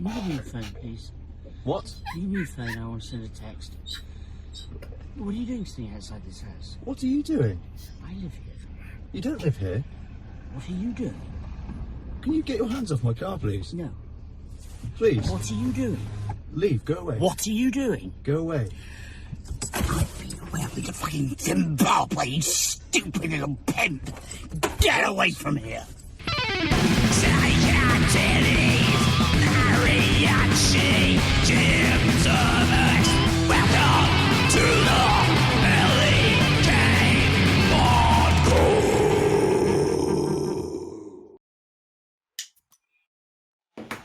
Can you give me your phone, please? What? Can you give me your phone? I want to send a text. What are you doing sitting outside this house? What are you doing? I live here. You don't live here. What are you doing? Can you get your hands off my car, please? No. Please. What are you doing? Leave. Go away. What are you doing? Go away. I've been away up into fucking Zimbabwe, you stupid little pimp. Get away from here. Mariachi, Jim Thomas. Welcome to the Belly Cave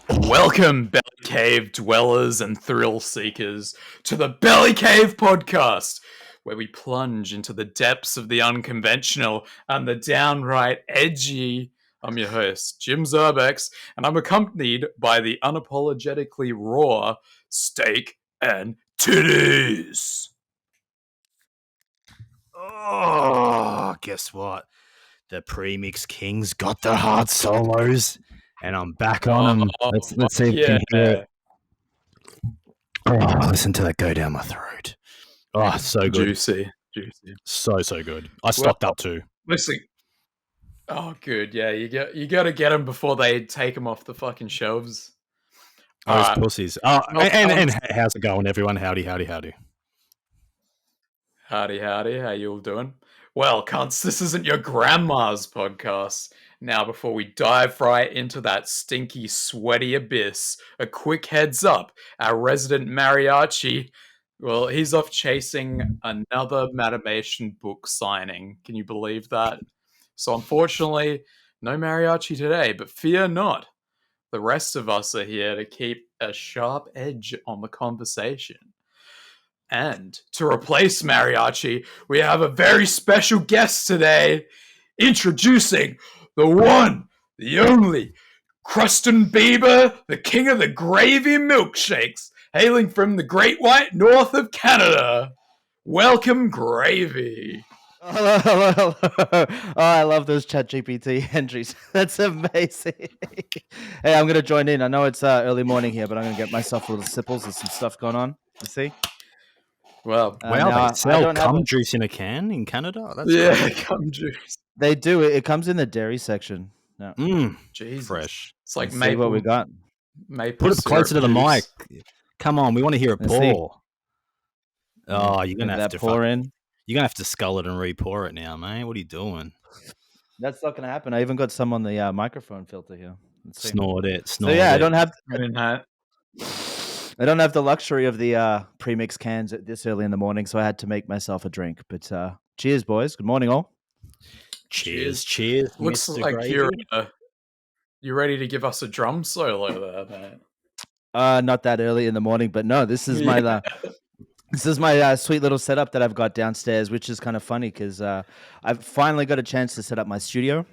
Podcast. Welcome, Belly Cave dwellers and thrill seekers, to the Belly Cave Podcast, where we plunge into the depths of the unconventional and the downright edgy. I'm your host, Jim Zerbex, and I'm accompanied by the unapologetically raw Steak and Titties. Oh, guess what? The Premix Kings got the hard solos, and I'm back on them. Let's see if we can hear it. Oh, listen to that go down my throat. Oh, so good. Juicy. So good. I stocked up too. Listen. Oh, good. Yeah, you got to get them before they take them off the fucking shelves. Those pussies. Oh, and how's it going, everyone? Howdy. Howdy. How you all doing? Well, cunts, this isn't your grandma's podcast. Now, before we dive right into that stinky, sweaty abyss, a quick heads up. Our resident mariachi, well, he's off chasing another Matamation book signing. Can you believe that? So, unfortunately, no mariachi today, but fear not. The rest of us are here to keep a sharp edge on the conversation. And to replace mariachi, we have a very special guest today, introducing the one, the only, Crustin Bieber, the king of the gravy milkshakes, hailing from the great white north of Canada. Welcome, Gravy. Hello. Oh, I love those ChatGPT entries. That's amazing. Hey, I'm going to join in. I know it's early morning here, but I'm going to get myself a little sipples. There's some stuff going on. You see? Well, wow, they sell cum juice in a can in Canada? That's crazy. Cum juice. They do. It comes in the dairy section. Yeah. Jesus. Fresh. It's like Let's maple. See what we got. Maple Put it closer to the mic. Come on, we want to hear it Let's pour. See. Oh, you're going to have to pour in. You're going to have to scull it and re-pour it now, mate. What are you doing? That's not going to happen. I even got some on the microphone filter here. Snort it. So yeah, I don't have the luxury of the premix cans at this early in the morning, so I had to make myself a drink. But cheers, boys. Good morning, all. Cheers. Looks Mr. like Gravy. you're ready to give us a drum solo there, mate. Not that early in the morning, but no, this is my this is my sweet little setup that I've got downstairs, which is kind of funny because I've finally got a chance to set up my studio,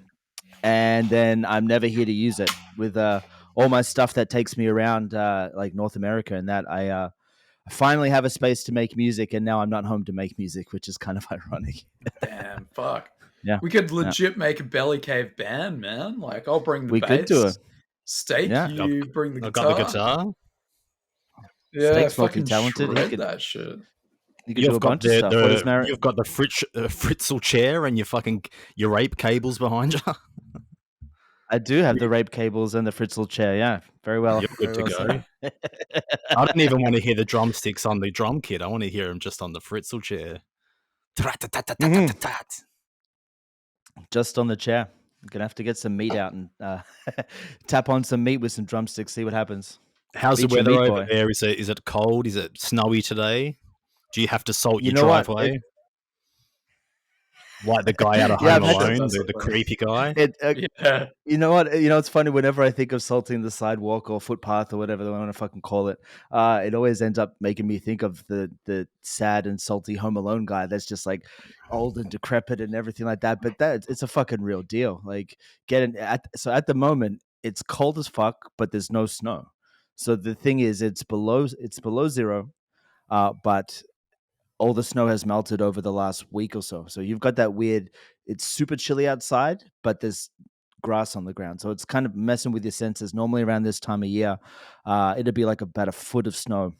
and then I'm never here to use it with all my stuff that takes me around like North America and that. I finally have a space to make music, and now I'm not home to make music, which is kind of ironic. Damn, fuck. Yeah, we could legit make a Belly Cave band, man. Like, I'll bring the bass. We could do it. Steak, you bring the guitar. I got the guitar. Yeah, Steak's fucking talented. He could that shit. You could do a bunch of stuff. You've got the Fritzl chair and your rape cables behind you. I do have the rape cables and the Fritzl chair. Yeah, very well. You're good to go. I don't even want to hear the drumsticks on the drum kit. I want to hear them just on the Fritzl chair. Just on the chair. I'm gonna have to get some meat out and tap on some meat with some drumsticks. See what happens. How's the weather over there? Is it cold? Is it snowy today? Do you have to salt your driveway? Like the guy out of Home Alone, the creepy guy. You know what? It's funny. Whenever I think of salting the sidewalk or footpath or whatever they want to fucking call it, it always ends up making me think of the sad and salty Home Alone guy that's just like old and decrepit and everything like that. But it's a fucking real deal. Like so at the moment it's cold as fuck, but there's no snow. So the thing is, it's below zero, but all the snow has melted over the last week or so. So you've got that weird, it's super chilly outside, but there's grass on the ground, so it's kind of messing with your senses. Normally around this time of year, it'd be like about a foot of snow.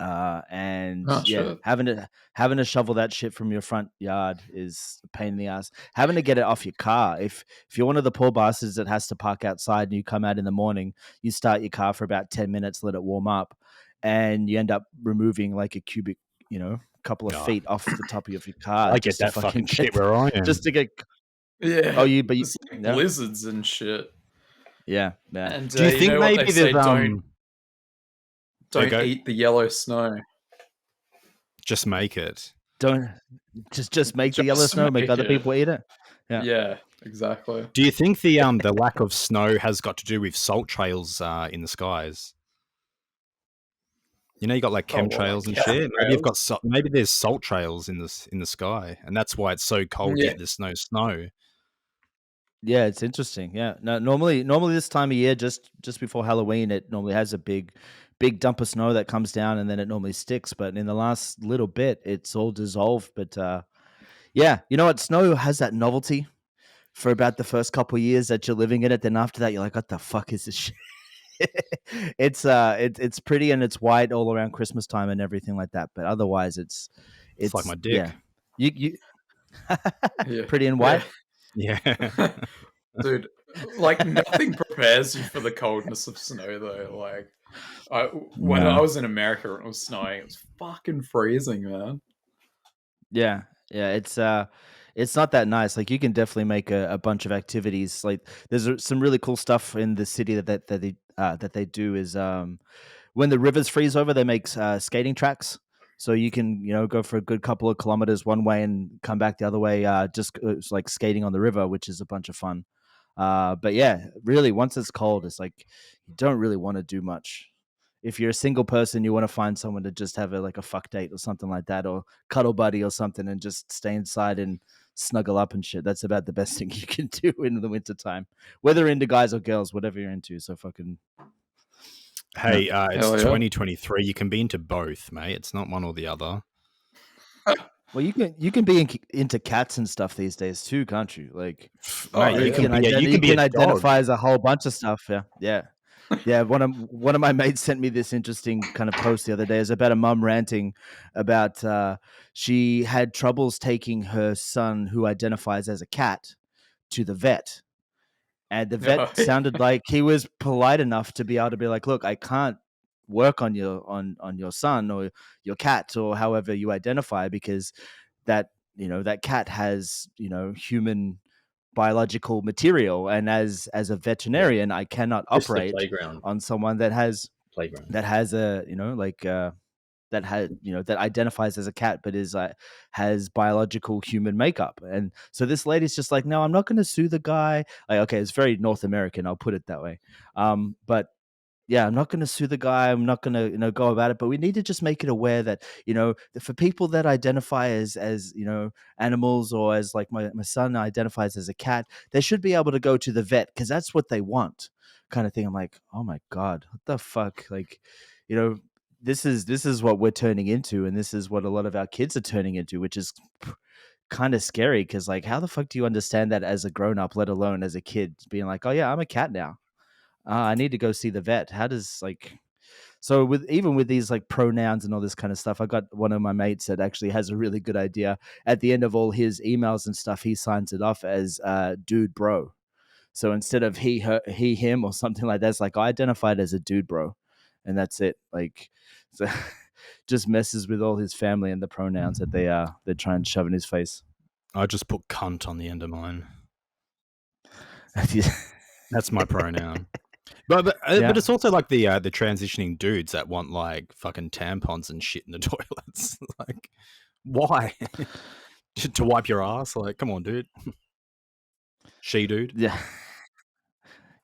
And Oh yeah, shit. having to shovel that shit from your front yard is a pain in the ass. Having to get it off your car. If you're one of the poor bastards that has to park outside and you come out in the morning, you start your car for about 10 minutes, let it warm up, and you end up removing like a cubic, couple of Oh, feet off the top of your car I get just to that fucking fucking shit where I am. just to get. Yeah. Oh, you, but you, It's like yeah, blizzards and shit. yeah. And Do you think know what maybe they say? there's Don't go. eat the yellow snow. Just make it. Don't just make the yellow Just snow, make make other it. people eat it. Yeah. Yeah, exactly. Do you think the lack of snow has got to do with salt trails in the skies? You know, you got like chemtrails and shit. Maybe you've got maybe there's salt trails in the sky, and that's why it's so cold. Yeah. Yet there's no snow. Yeah, it's interesting. Yeah, no, normally this time of year, just before Halloween, it normally has a big dump of snow that comes down, and then it normally sticks. But in the last little bit, it's all dissolved. But yeah, you know what? Snow has that novelty for about the first couple of years that you're living in it. Then after that, you're like, what the fuck is this shit? It's pretty and it's white all around Christmas time and everything like that. But otherwise, it's like my dick. Yeah, you Yeah. pretty and white. Yeah. Dude, like nothing prepares you for the coldness of snow though. Like when I was in America and it was snowing, it was fucking freezing, man. Yeah, it's not that nice. Like you can definitely make a bunch of activities. Like there's some really cool stuff in the city that they do is when the rivers freeze over, they make skating tracks. So you can go for a good couple of kilometers one way and come back the other way. It's like skating on the river, which is a bunch of fun. But yeah, really, once it's cold, it's like you don't really want to do much. If you're a single person, you want to find someone to just have a fuck date or something like that, or cuddle buddy or something, and just stay inside and snuggle up and shit. That's about the best thing you can do in the winter time, whether into guys or girls, whatever you're into. So fucking. Hey, it's Hell yeah. 2023. You can be into both, mate. It's not one or the other. Well, you can be into cats and stuff these days too, can't you? Like, Mate, you can identify as a whole bunch of stuff. Yeah, yeah. Yeah, one of my mates sent me this interesting kind of post the other day. It's about a mum ranting about she had troubles taking her son, who identifies as a cat, to the vet, and the vet sounded like he was polite enough to be able to be like, "Look, I can't work on your son or your cat or however you identify because that that cat has human." Biological material, and as a veterinarian, I cannot operate on someone that has a that identifies as a cat but has biological human makeup. And so this lady's just like, no, I'm not going to sue the guy. Like, okay, it's very North American, I'll put it that way. But yeah, I'm not going to sue the guy. I'm not going to go about it. But we need to just make it aware that for people that identify as animals, or as like my son identifies as a cat, they should be able to go to the vet because that's what they want, kind of thing. I'm like, oh my god, what the fuck? Like, this is what we're turning into, and this is what a lot of our kids are turning into, which is kind of scary. Because like, how the fuck do you understand that as a grown up, let alone as a kid, being like, oh yeah, I'm a cat now. I need to go see the vet. How does so with these like pronouns and all this kind of stuff, I got one of my mates that actually has a really good idea. At the end of all his emails and stuff, he signs it off as dude bro. So instead of he, her, he, him, or something like that, it's like, I identified as a dude bro, and that's it. Like, so just messes with all his family and the pronouns that they try and shove in his face. I just put cunt on the end of mine. That's my pronoun. But it's also like the transitioning dudes that want like fucking tampons and shit in the toilets. Like, why? To wipe your ass? Like, come on, dude. She dude. Yeah.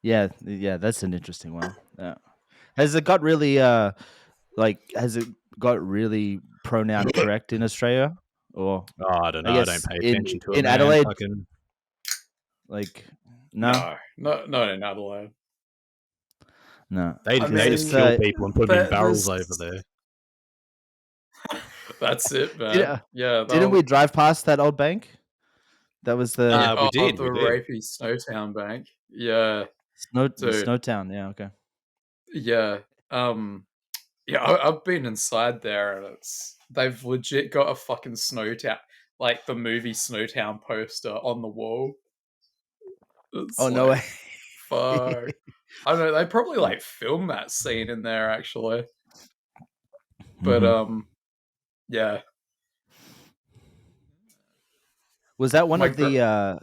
Yeah, that's an interesting one. Yeah. Has it got really pronoun correct in Australia? Or I don't know. I don't pay attention to it. In Adelaide, no, in Adelaide. No, they just kill people and put them in barrels over there. That's it, man. Didn't we drive past that old bank? That was the Yeah, we did. the We did. rapey Snowtown bank. Yeah, dude. Snowtown. Yeah, okay. Yeah. Yeah, I've been inside there, and they've legit got a fucking Snowtown, like the movie Snowtown poster on the wall. It's Oh no way. fuck. I don't know. They probably like filmed that scene in there actually, but yeah. Was that one My of the? I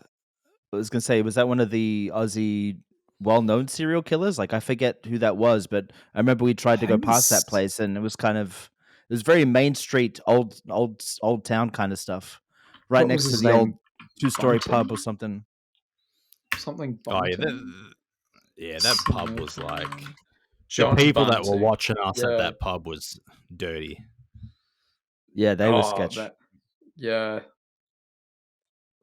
was gonna say, was that one of the Aussie well-known serial killers? Like, I forget who that was, but I remember we tried to go past that place, and it was very Main Street, old town kind of stuff, right What next was to his the old name? two-story Bunting? pub or something. Something Oh yeah, Bunting? that pub was like John the people that were Bunting. watching us at Yeah. that pub was dirty. Yeah, they were sketch. Yeah.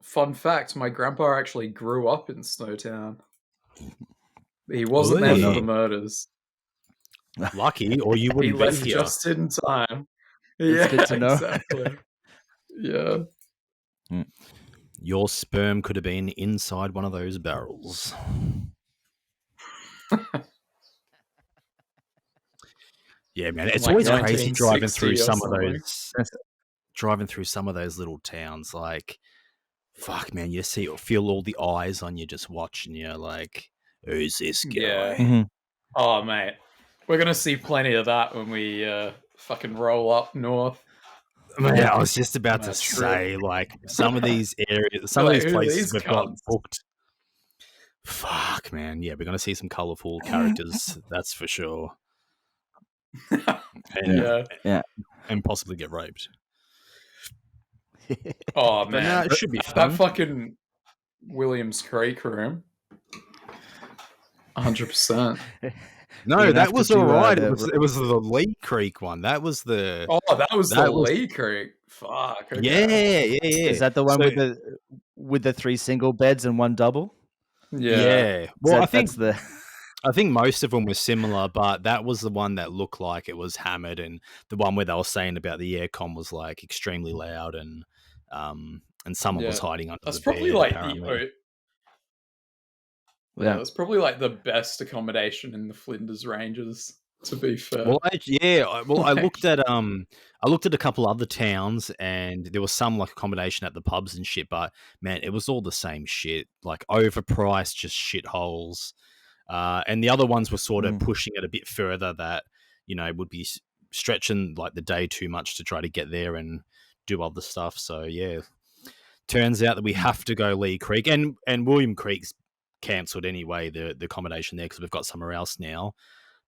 Fun fact: my grandpa actually grew up in Snowtown. He wasn't there for Oi. the murders. Lucky, or you He wouldn't be left here. just in time. It's Yeah, good to know. exactly. Yeah. Your sperm could have been inside one of those barrels. Yeah, man, it's Like always crazy 1960 or driving through some of those little towns. Like, fuck, man, you feel all the eyes on you just watching you. Like, who's this guy? Yeah. Mhm. Oh, mate. We're going to see plenty of that when we fucking roll up north. Man, I was just about to That's say, like, some of these areas, some Like, of these who are places these we've got cunts? booked. Fuck, man. Yeah, we're going to see some colourful characters, that's for sure. And, Yeah. and possibly get raped. Oh, But man. no, it should be fun. That fucking Williams Creek room. 100%. No, that was all right. It was the Lee Creek one. That was the. Oh, that was the Lee Creek. Fuck. Okay. Yeah. Is that the one with the 3 single beds and 1 double? Yeah. Well, I think most of them were similar, but that was the one that looked like it was hammered, and the one where they were saying about the aircon was like extremely loud, and someone was hiding under the probably bed, like apparently. it's probably like the best accommodation in the Flinders Ranges, to be fair. Well, I looked at a couple other towns, and there was some like accommodation at the pubs and shit, but man, it was all the same shit, like overpriced, just shitholes. And the other ones were sort of pushing it a bit further, that would be stretching like the day too much to try to get there and do other stuff. So yeah, turns out that we have to go Lee Creek, and William Creek's cancelled anyway, the accommodation there, because we've got somewhere else now.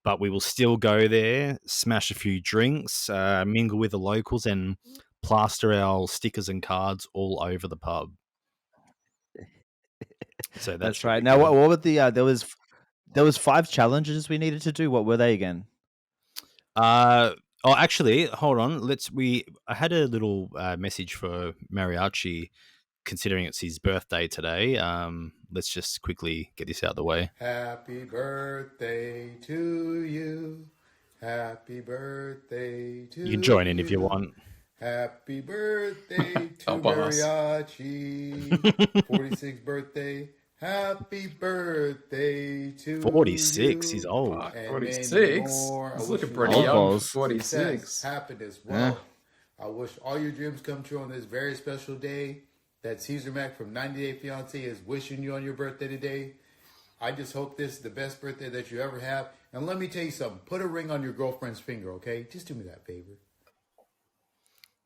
But we will still go there, smash a few drinks, mingle with the locals, and plaster our stickers and cards all over the pub. So that's right. Now, what were the there was 5 challenges we needed to do. What were they again? Actually, hold on. I had a little message for Mariachi, considering it's his birthday today. Let's just quickly get this out of the way. Happy birthday to you. Happy birthday to you. You can join in if you want. Happy birthday to Mariachi. 46th birthday. Happy birthday to 46. you. He's old. 46. He's looking pretty young. 46. Happiness, wealth. I wish all your dreams come true on this very special day that Caesar Mac from 90 Day Fiance is wishing you on your birthday today. I just hope this is the best birthday that you ever have. And let me tell you something. Put a ring on your girlfriend's finger, okay? Just do me that favor.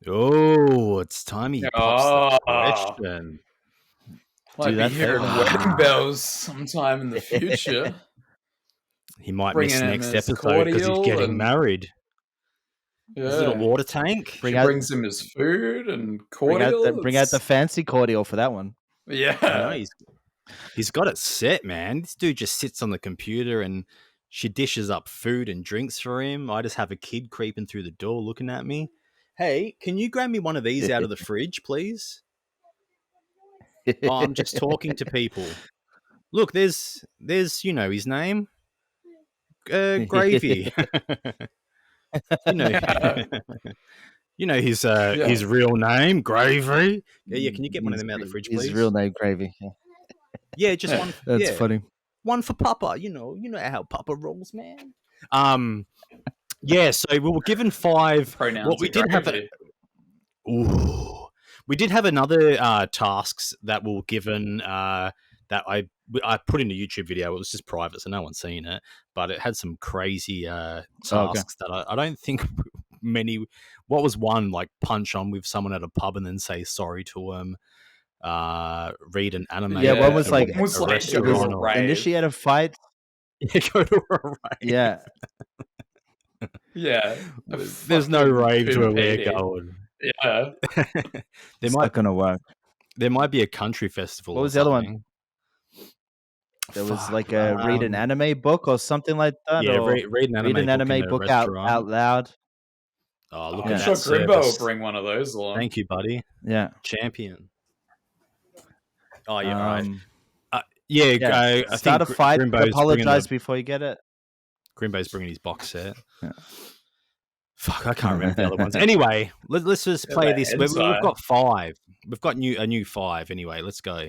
Oh, it's time he pops the question. Might be hearing wedding bells sometime in the future. He might miss next episode because he's getting married. Yeah. His little water tank. Brings him his food and cordial. Bring out the fancy cordial for that one. Yeah. He's got it set, man. This dude just sits on the computer and she dishes up food and drinks for him. I just have a kid creeping through the door looking at me. Hey, can you grab me one of these out of the fridge, please? I'm just talking to people. Look, there's his name. Gravy. You know his real name, Gravy. Yeah. Can you get one of His- them out of the fridge, His please? real name, Gravy. Yeah. Yeah, just one. That's yeah. funny. One for Papa. You know how Papa rolls, man. Yeah. So we were given 5. Pronouns we are did have. gravy. Ooh. We did have another tasks that were given that I put in a YouTube video. It was just private, so no one's seen it. But it had some crazy tasks okay. that I don't think many. What was one, like punch on with someone at a pub and then say sorry to them? Read an anime. Yeah, one was like- one was like arrest go to everyone a or- rave. Initiate a fight. Yeah, go to a rave. Yeah. Yeah, a There's no fucking rave to where we're Pimp going. Yeah, there It's might not gonna work. there might be a country festival. What or was the other one? something. There was Fuck, like a read an anime book or something like that. Yeah, or read an anime, read an anime book, in a book out restaurant. loud. Oh, look I'm at Yeah. sure that Grimbo will service. bring one of those along. Thank you, buddy. Yeah. Champion. Oh yeah, all right. Um, Yeah, yeah. I Start a think fight. Grimbo's bringing Apologize before you get it. Grimbo's bringing his box set. Yeah. Fuck, I can't remember the other ones. Anyway, let's just play that this. We've hentai. got 5. We've got a new 5. Anyway, let's go.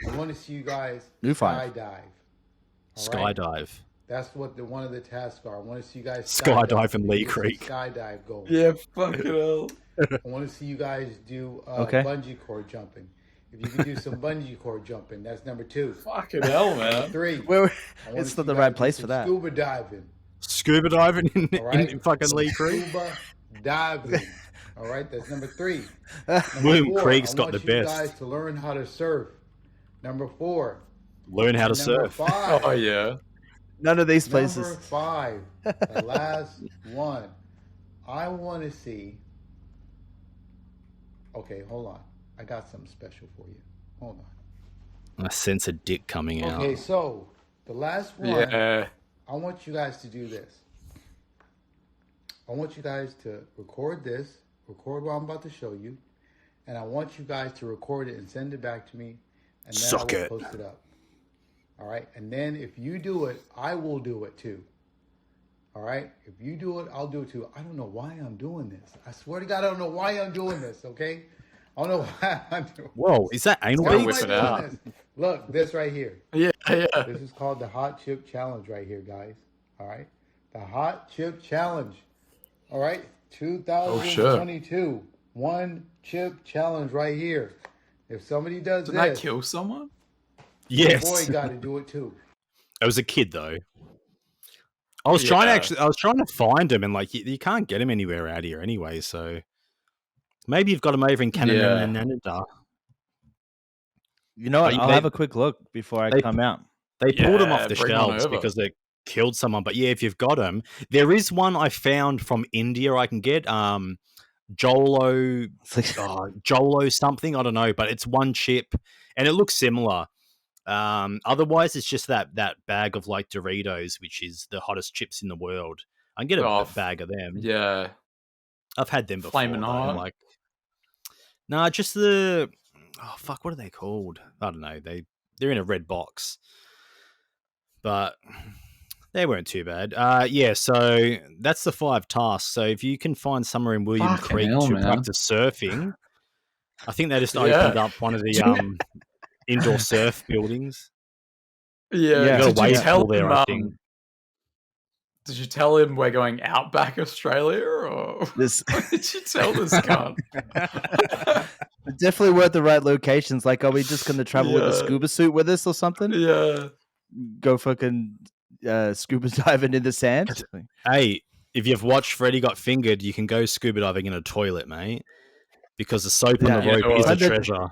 I want to see you guys New five. skydive. All right? Skydive. That's what one of the tasks are. I want to see you guys Skydive in Lee Get some Creek. Skydive going. Yeah, fucking hell. I want to see you guys do Okay. bungee cord jumping. If you can do some bungee cord jumping, that's number 2. Fucking hell, man. 3. Where I wanna it's see not the you right guys do place some for that. Scuba diving. Scuba diving in, All right? in fucking Lee Creek. Scuba diving. All right, that's number 3. William Number 4, Craig's I got want the you best. guys to learn how to surf. Number 4. Learn how to Number surf. 5. Oh yeah. None of these Number places. 5. The last one. I want to see. Okay, hold on. I got something special for you. Hold on. I sense a dick coming out. Okay, so the last one. Yeah. I want you guys to do this. I want you guys to record what I'm about to show you, and I want you guys to record it and send it back to me, and then Suck I will it. post it up. All right, and then if you do it, I will do it too. All right, if you do it, I'll do it too. I don't know why I'm doing this. I swear to God, I don't know why I'm doing this. Okay, I don't know why I'm doing. Whoa, is that anal Why am I beads? whip it doing out. this? Look, this right here. Yeah, yeah. This is called the Hot Chip Challenge right here, guys. All right? The Hot Chip Challenge. All right? 2022. One chip challenge right here. If somebody does Didn't that this, kill someone? Yes. boy got to do it too. I was a kid though. I was trying to find him, and like you can't get him anywhere out here anyway. So maybe you've got him over in Canada and Canada. You know what? But I'll they- have a quick look before I they- come out. They pulled him Yeah, off the bring one shelves over. because they killed someone. But yeah, if you've got him, there is one I found from India I can get. Jolo, It's like, Jolo something, I don't know, but it's one chip and it looks similar. Otherwise, it's just that bag of like Doritos, which is the hottest chips in the world. I can get a Oh, bag of them. Yeah. I've had them before. Flamin' though, hot? Like, nah, just the fuck. What are they called? I don't know. They're in a red box, but they weren't too bad. Yeah. So that's the 5 tasks. So if you can find somewhere in William Fucking Creek hell, to man. practice surfing, I think they just Yeah. opened up one of the indoor surf buildings. Yeah. Yeah. You got Did a you wave tell pool there, him? I think. Did you tell him we're going outback Australia, or this what did you tell this cunt? definitely weren't the right locations. Like, are we just going to travel with a Yeah. scuba suit with us or something? Yeah. Go fucking scuba diving in the sand? Hey, if you've watched Freddy Got Fingered, you can go scuba diving in a toilet, mate. Because the soap on Yeah. the You rope know is a what? treasure.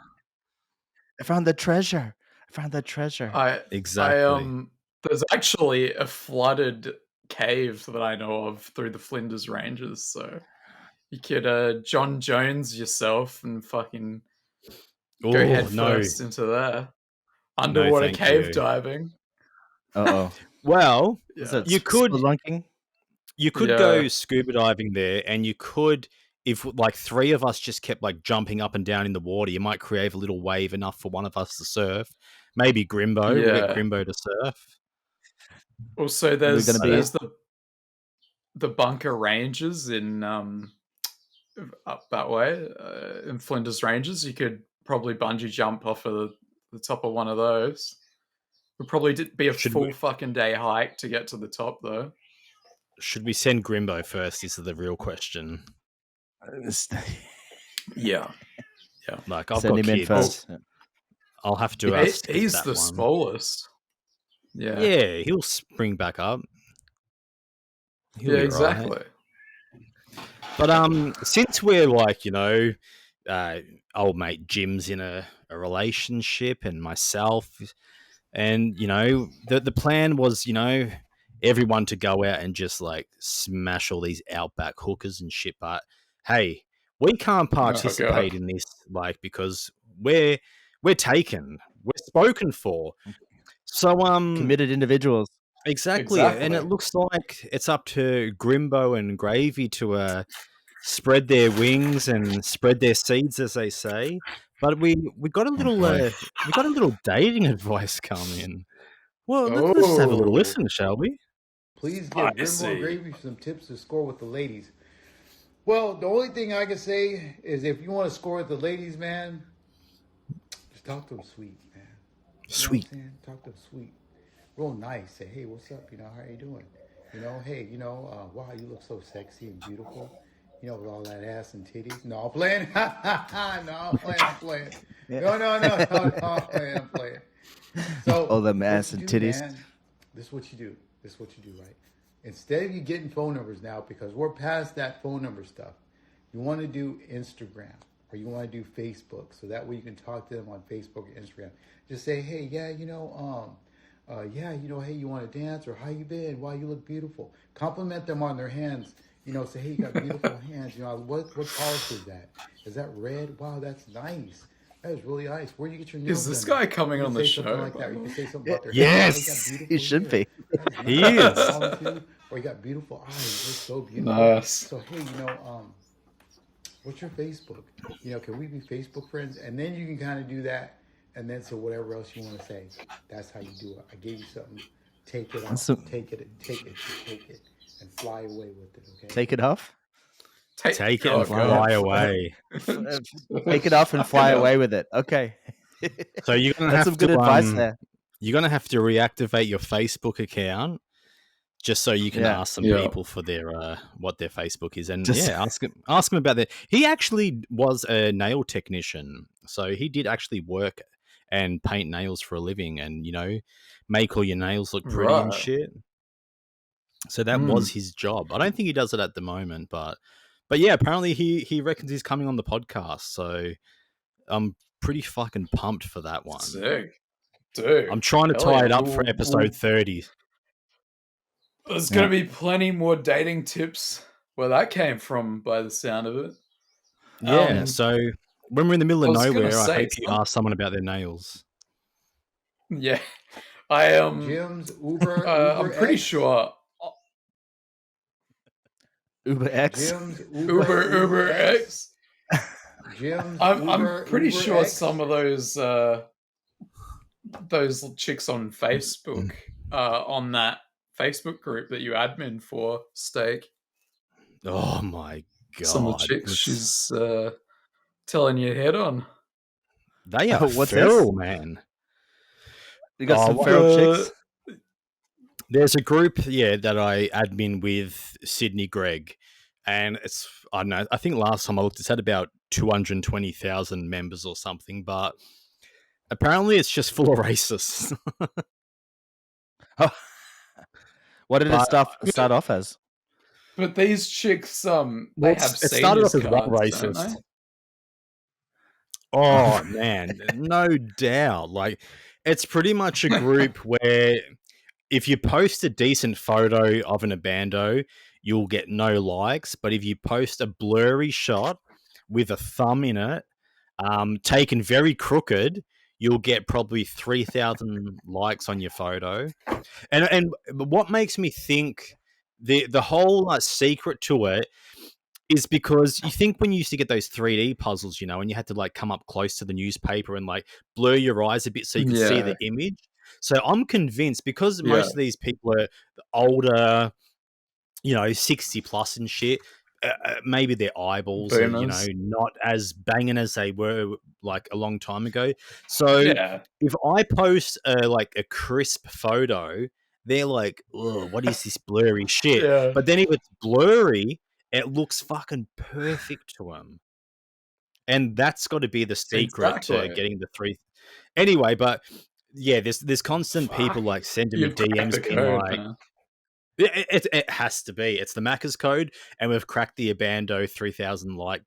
I found the treasure. I found the treasure. Exactly. There's actually a flooded cave that I know of through the Flinders Ranges, so you could John Jones yourself and fucking go Oh, head no. first into there. Underwater thank cave you. diving. Uh-oh. Well, Yeah. Is that You could- spelunking? you could Yeah. go scuba diving there, and you could, if like 3 of us just kept like jumping up and down in the water, you might create a little wave enough for one of us to surf. Maybe Grimbo. We'll Yeah. get Grimbo to surf. Also, there's gonna be- the Bunker Ranges in up that way in Flinders Ranges. You could probably bungee jump off of the top of one of those. Would probably be a full fucking day hike to get to the top, though. Should we send Grimbo first? Is the real question. Yeah. Like, I've Send got him in kids. first. I'll have to ask. He's that the one. smallest. Yeah. Yeah, he'll spring back up. He'll be exactly. Right. But since we're like, old mate Jim's in a relationship, and myself, and the plan was, everyone to go out and just like smash all these outback hookers and shit. But hey, we can't participate in this, like, because we're taken, we're spoken for. So committed individuals. Exactly. And it looks like it's up to Grimbo and Gravy to spread their wings and spread their seeds, as they say. But we got a little we got a little dating advice come in. Well, let's just have a little listen, shall we? Please give Grimbo and Gravy some tips to score with the ladies. Well, the only thing I can say is if you want to score with the ladies, man, just talk to them sweet, man. Sweet. Talk to them sweet. Real nice. Say, hey, what's up? How are you doing? Hey, wow, you look so sexy and beautiful. With all that ass and titties. No, I'm playing. No, I'm playing. No, I'm playing. So, all them ass and titties. Man, this is what you do. Right? Instead of you getting phone numbers now, because we're past that phone number stuff, you want to do Instagram or you want to do Facebook, so that way you can talk to them on Facebook or Instagram. Just say, hey, yeah, hey, you want to dance, or how you been? Wow, you look beautiful. Compliment them on their hands. Say, hey, you got beautiful hands. What polish is that? Is that red? Wow, that's nice. That is really nice. Where do you get your nails done? Is this done? guy coming on the show? Like that. You can say something about their yes, he should be. He is. Or you got beautiful eyes. You're so beautiful. Nice. So hey, what's your Facebook? Can we be Facebook friends? And then you can kind of do that. And then so whatever else you want to say, that's how you do it. I gave you something. Take it off. Take it, and fly away with it. Okay. Take it off. Take it and fly away. Take it off and fly away with it. Okay. So you're gonna have some good advice there. You're gonna have to reactivate your Facebook account just so you can ask some people for their what their Facebook is, and ask him about that. He actually was a nail technician, so he did actually work and paint nails for a living, and make all your nails look pretty and shit. So that was his job. I don't think he does it at the moment, but yeah, apparently he reckons he's coming on the podcast. So I'm pretty fucking pumped for that one. Sick. Dude. I'm trying to tie it up for episode 30. There's going to be plenty more dating tips where that came from, by the sound of it. Yeah, so when we're in the middle of nowhere, I hope you ask someone about their nails. Yeah. I Jim's Uber I'm pretty X. sure Uber X. Jim's Uber X. Jim's I'm pretty Uber sure X. some of those chicks on Facebook on that Facebook group that you admin for, Steak. Oh my god! Some of the chicks she's telling you head on. They are feral, man. You got some feral chicks. There's a group, that I admin with Sydney Gregg, and it's I don't know. I think last time I looked, it's had about 220,000 members or something, but apparently it's just full of racists. What did it start off as? But these chicks, they have it started off as one cards, racist. Oh man, no doubt. Like, it's pretty much a group where if you post a decent photo of an abando, you'll get no likes. But if you post a blurry shot with a thumb in it, taken very crooked, you'll get probably 3,000 likes on your photo. And what makes me think the whole secret to it is because you think when you used to get those 3D puzzles, and you had to like come up close to the newspaper and like blur your eyes a bit so you can see the image. So I'm convinced, because most of these people are older, 60 plus and shit, maybe their eyeballs are, Boomers. not as banging as they were like a long time ago. So Yeah. if I post like a crisp photo, they're like, "Oh, what is this blurry shit?" Yeah. But then if it's blurry, it looks fucking perfect to them. And that's got to be the secret to Exactly. getting the three. Anyway, but yeah, there's constant people Fuck. like sending me You've cracked the DMs being code, like, man. it has to be. It's the Macca's code, and we've cracked the Abando 3000 like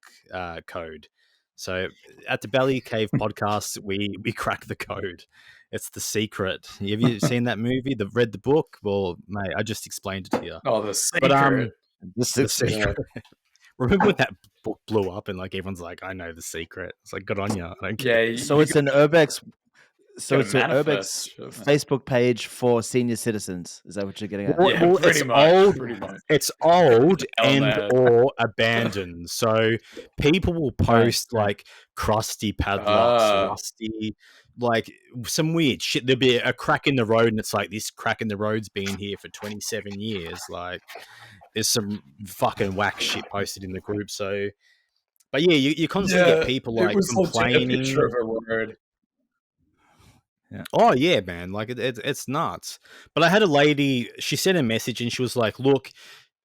code. So at the Belly Cave podcast, we crack the code. It's the secret. Have you seen that movie? Read the book? Well, mate, I just explained it to you. Oh, the But secret. the secret. Remember when that book blew up and like everyone's like, I know the secret. It's like, good on you. I don't care. Yeah. So it's an Urbex. So gotta it's an Urbex manifest, shouldn't it? Facebook page for senior citizens. Is that what you're getting at? Yeah, Well, pretty it's much, old. pretty much. It's old Hell, and man. or abandoned. So people will post right. like crusty padlocks, Ah. rusty, like some weird shit. There'll be a crack in the road, and it's like this crack in the road's been here for 27 years. Like there's some fucking whack shit posted in the group. So, but yeah, you constantly get people it like was legit a complaining. picture of a road. Yeah. Oh yeah, man! Like it's nuts. But I had a lady. She sent a message and she was like, "Look,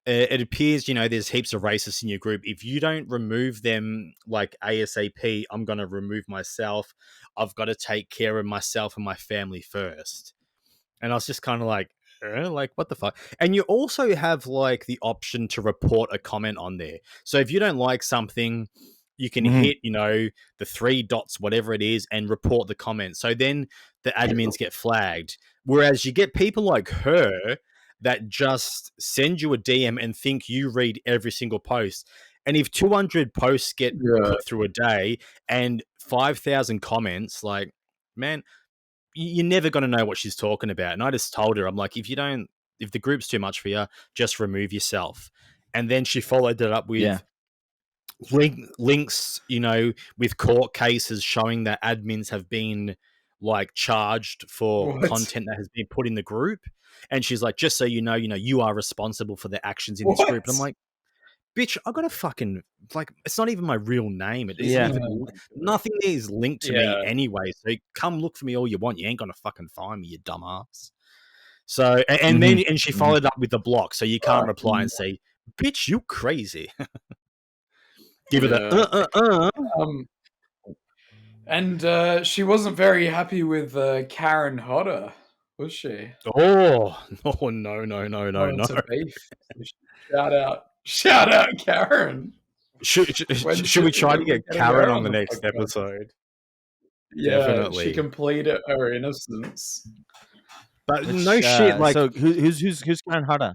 it appears there's heaps of racists in your group. If you don't remove them like ASAP, I'm gonna remove myself. I've got to take care of myself and my family first." And I was just kind of like, like what the fuck? And you also have like the option to report a comment on there. So if you don't like something, you can hit, the 3 dots, whatever it is, and report the comment. So then the admins get flagged. Whereas you get people like her that just send you a DM and think you read every single post. And if 200 posts get put through a day and 5,000 comments, like, man, you're never going to know what she's talking about. And I just told her, I'm like, if the group's too much for you, just remove yourself. And then she followed it up with links, with court cases showing that admins have been like charged for content that has been put in the group. And she's like, just so you are responsible for the actions in this group. And I'm like, bitch, I got to fucking, like, it's not even my real name. It isn't even, nothing is linked to me anyway. So come look for me all you want. You ain't going to fucking find me, you dumbass. So, and then she followed up with the block. So you can't reply and say, bitch, you crazy. Give it a And she wasn't very happy with Karen Hodder, was she? Oh no! It's a beef. Shout out, Karen. Should we try to get Karen on the next episode? Yeah, definitely. She completed her innocence. But no shit. Like, so who's Karen Hodder?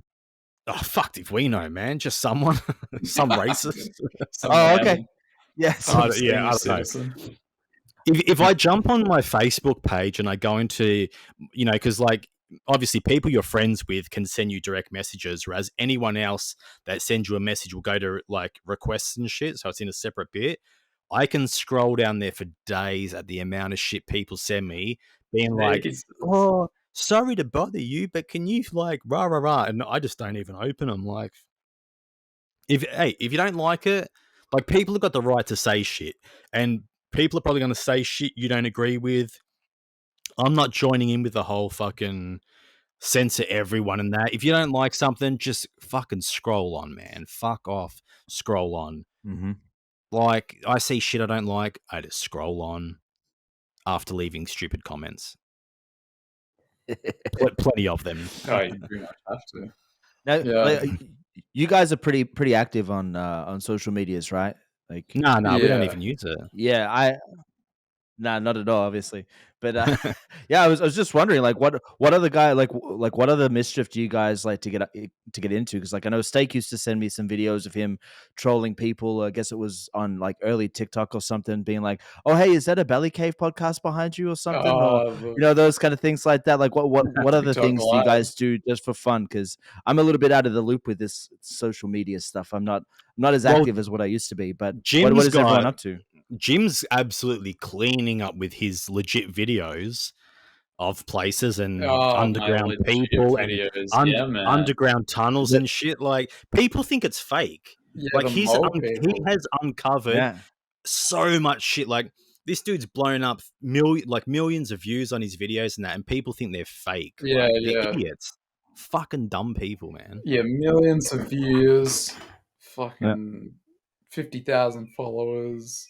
Oh, fuck if we know, man. Just someone, some racist. Oh, okay. Yes. I don't know. If I jump on my Facebook page and I go into, because like obviously people you're friends with can send you direct messages, whereas anyone else that sends you a message will go to like requests and shit. So it's in a separate bit. I can scroll down there for days at the amount of shit people send me, being like, "Oh, sorry to bother you, but can you like rah rah rah?" And I just don't even open them. Like, if you don't like it, like people have got the right to say shit, and people are probably going to say shit you don't agree with. I'm not joining in with the whole fucking censor everyone and that. If you don't like something, just fucking scroll on, man. Fuck off. Scroll on. Mm-hmm. Like, I see shit I don't like, I just scroll on after leaving stupid comments. Plenty of them. Oh, you pretty much have to. Now, like, you guys are pretty active on social medias, right? Like, no, we don't even use it. Yeah, not at all, obviously. But I was just wondering, like, what other guy, like what other mischief do you guys like to get into? Because like I know Steak used to send me some videos of him trolling people. I guess it was on like early TikTok or something, being like, "Oh, hey, is that a Belly Cave podcast behind you or something?" Or those kind of things like that. Like, what other things do you guys do just for fun? Because I'm a little bit out of the loop with this social media stuff. I'm not as active as what I used to be. But what is everyone up to? Jim's absolutely cleaning up with his legit videos of places and underground people and underground tunnels and shit. Like, people think it's fake. Yeah, Like the he mole people. has uncovered Yeah. so much shit. Like this dude's blown up millions of views on his videos and that, and people think they're fake. Yeah, Like they're yeah. idiots, fucking dumb people, man. Yeah, millions of views, Yeah. fucking 50,000 followers.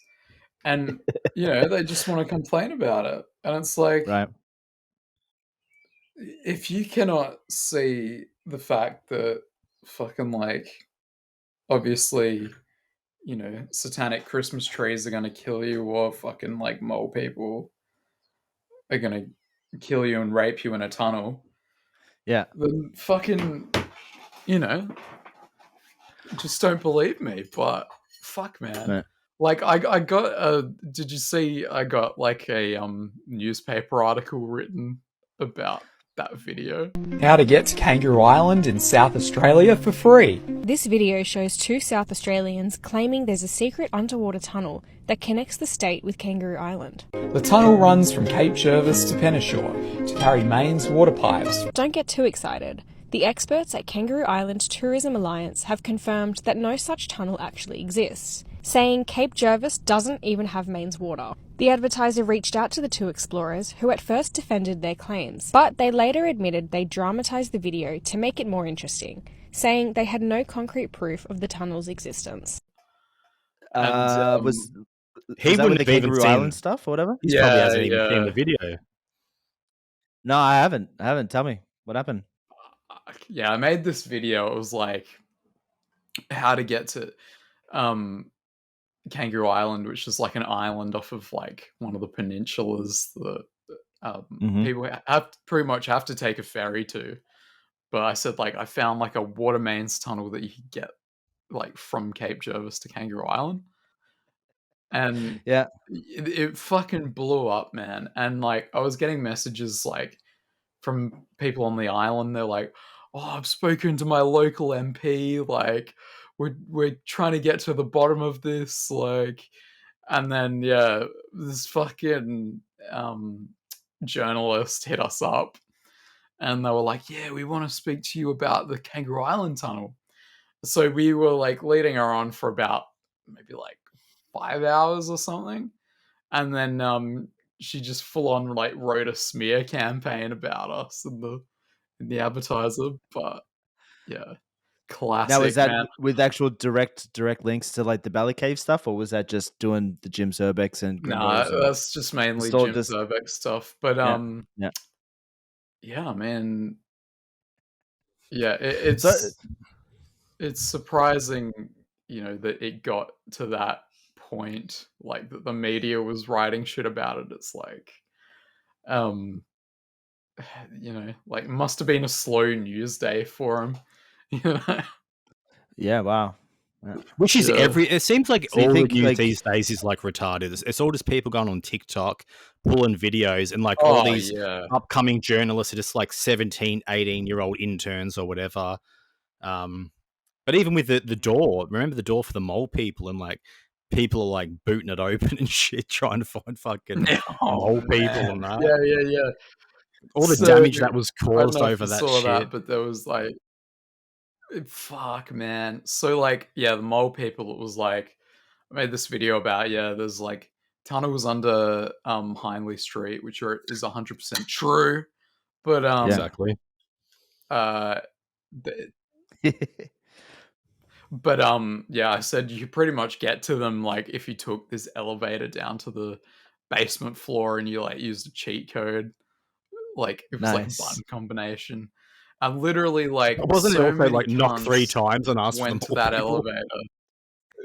And, you know, they just want to complain about it. And it's like, Right. if you cannot see the fact that fucking, like, obviously, you know, satanic Christmas trees are going to kill you, or fucking, like, mole people are going to kill you and rape you in a tunnel, Yeah. then fucking, you know, just don't believe me. But fuck, man. Right. Like I got did you see I got like a newspaper article written about that video? How to get to Kangaroo Island in South Australia for free. This video shows two South Australians claiming there's a secret underwater tunnel that connects the state with Kangaroo Island. The tunnel runs from Cape Jervis to Penneshaw to carry mains water pipes. Don't get too excited. The experts at Kangaroo Island Tourism Alliance have confirmed that no such tunnel actually exists, saying Cape Jervis doesn't even have mains water. The advertiser reached out to the two explorers, who at first defended their claims, but they later admitted they dramatised the video to make it more interesting, saying they had no concrete proof of the tunnel's existence. And, Was He that wouldn't with the have even Kangaroo seen. Island stuff or whatever? He probably Yeah, hasn't even seen yeah. the video. No, I haven't. Tell me what happened. Yeah, I made this video. It was like how to get to Kangaroo Island, which is like an island off of like one of the peninsulas that people have pretty much have to take a ferry to. But I said like I found like a water mains tunnel that you could get like from Cape Jervis to Kangaroo Island, and Yeah. it fucking blew up, man. And like I was getting messages like from people on the island. They're like, "Oh, I've spoken to my local MP. Like, we're trying to get to the bottom of this." Like, and then yeah, this fucking journalist hit us up, and they were like, "Yeah, we want to speak to you about the Kangaroo Island tunnel." So we were like leading her on for about maybe like 5 hours or something, and then she just full on like wrote a smear campaign about us in the advertiser. But yeah, classic. Now, is that man. with actual direct links to like the Bally Cave stuff, or was that just doing the Jim Zerbex and Nah, Grimbles and that's just mainly It's all Jim just- Zerbeck stuff. But yeah. yeah, man, yeah, So- it's surprising, you know, that it got to that point, like that the media was writing shit about it. It's like, you know, like must have been a slow news day for him. You know? Yeah, wow. Which is Yeah. it seems like So you all the think, news like- these days is like retarded. It's all just people going on TikTok, pulling videos, and like Oh, all these yeah. upcoming journalists are just like 17, 18-year-old interns or whatever. But even with the door, remember the door for the mole people, and like people are like booting it open and shit, trying to find fucking mole people man. and that. Yeah. All the So, damage that was I don't caused know if over you that saw shit. that, but there was like, fuck, man. So like, yeah, the mole people. It was like, I made this video about there's like tunnels under Hindley Street, which is 100% true, but Exactly. But yeah, I said you could pretty much get to them like if you took this elevator down to the basement floor and you like used a cheat code. Like it was like a Nice. button combination. And literally like Wasn't so it also many like knock 3 cunts times and ask for went to the that mole people? elevator.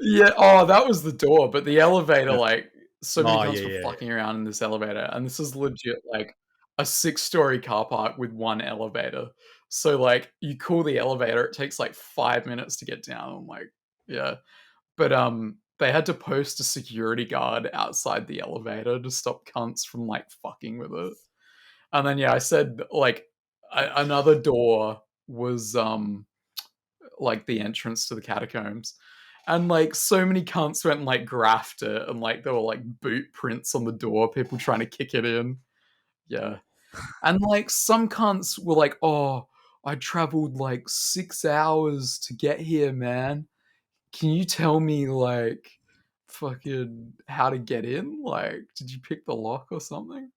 Yeah, oh, that was the door, but the elevator, like so many Oh, cunts were yeah. fucking around in this elevator, and this is legit like a 6-story car park with one elevator. So like you call the elevator, it takes like 5 minutes to get down. I'm like, yeah. But they had to post a security guard outside the elevator to stop cunts from like fucking with it. And then yeah, I said like another door was like the entrance to the catacombs. And like so many cunts went and like graphed it, and like there were like boot prints on the door, people trying to kick it in. Yeah. And like some cunts were like, "Oh, I traveled like 6 hours to get here, man. can you tell me like fucking how to get in? Like, did you pick the lock or something?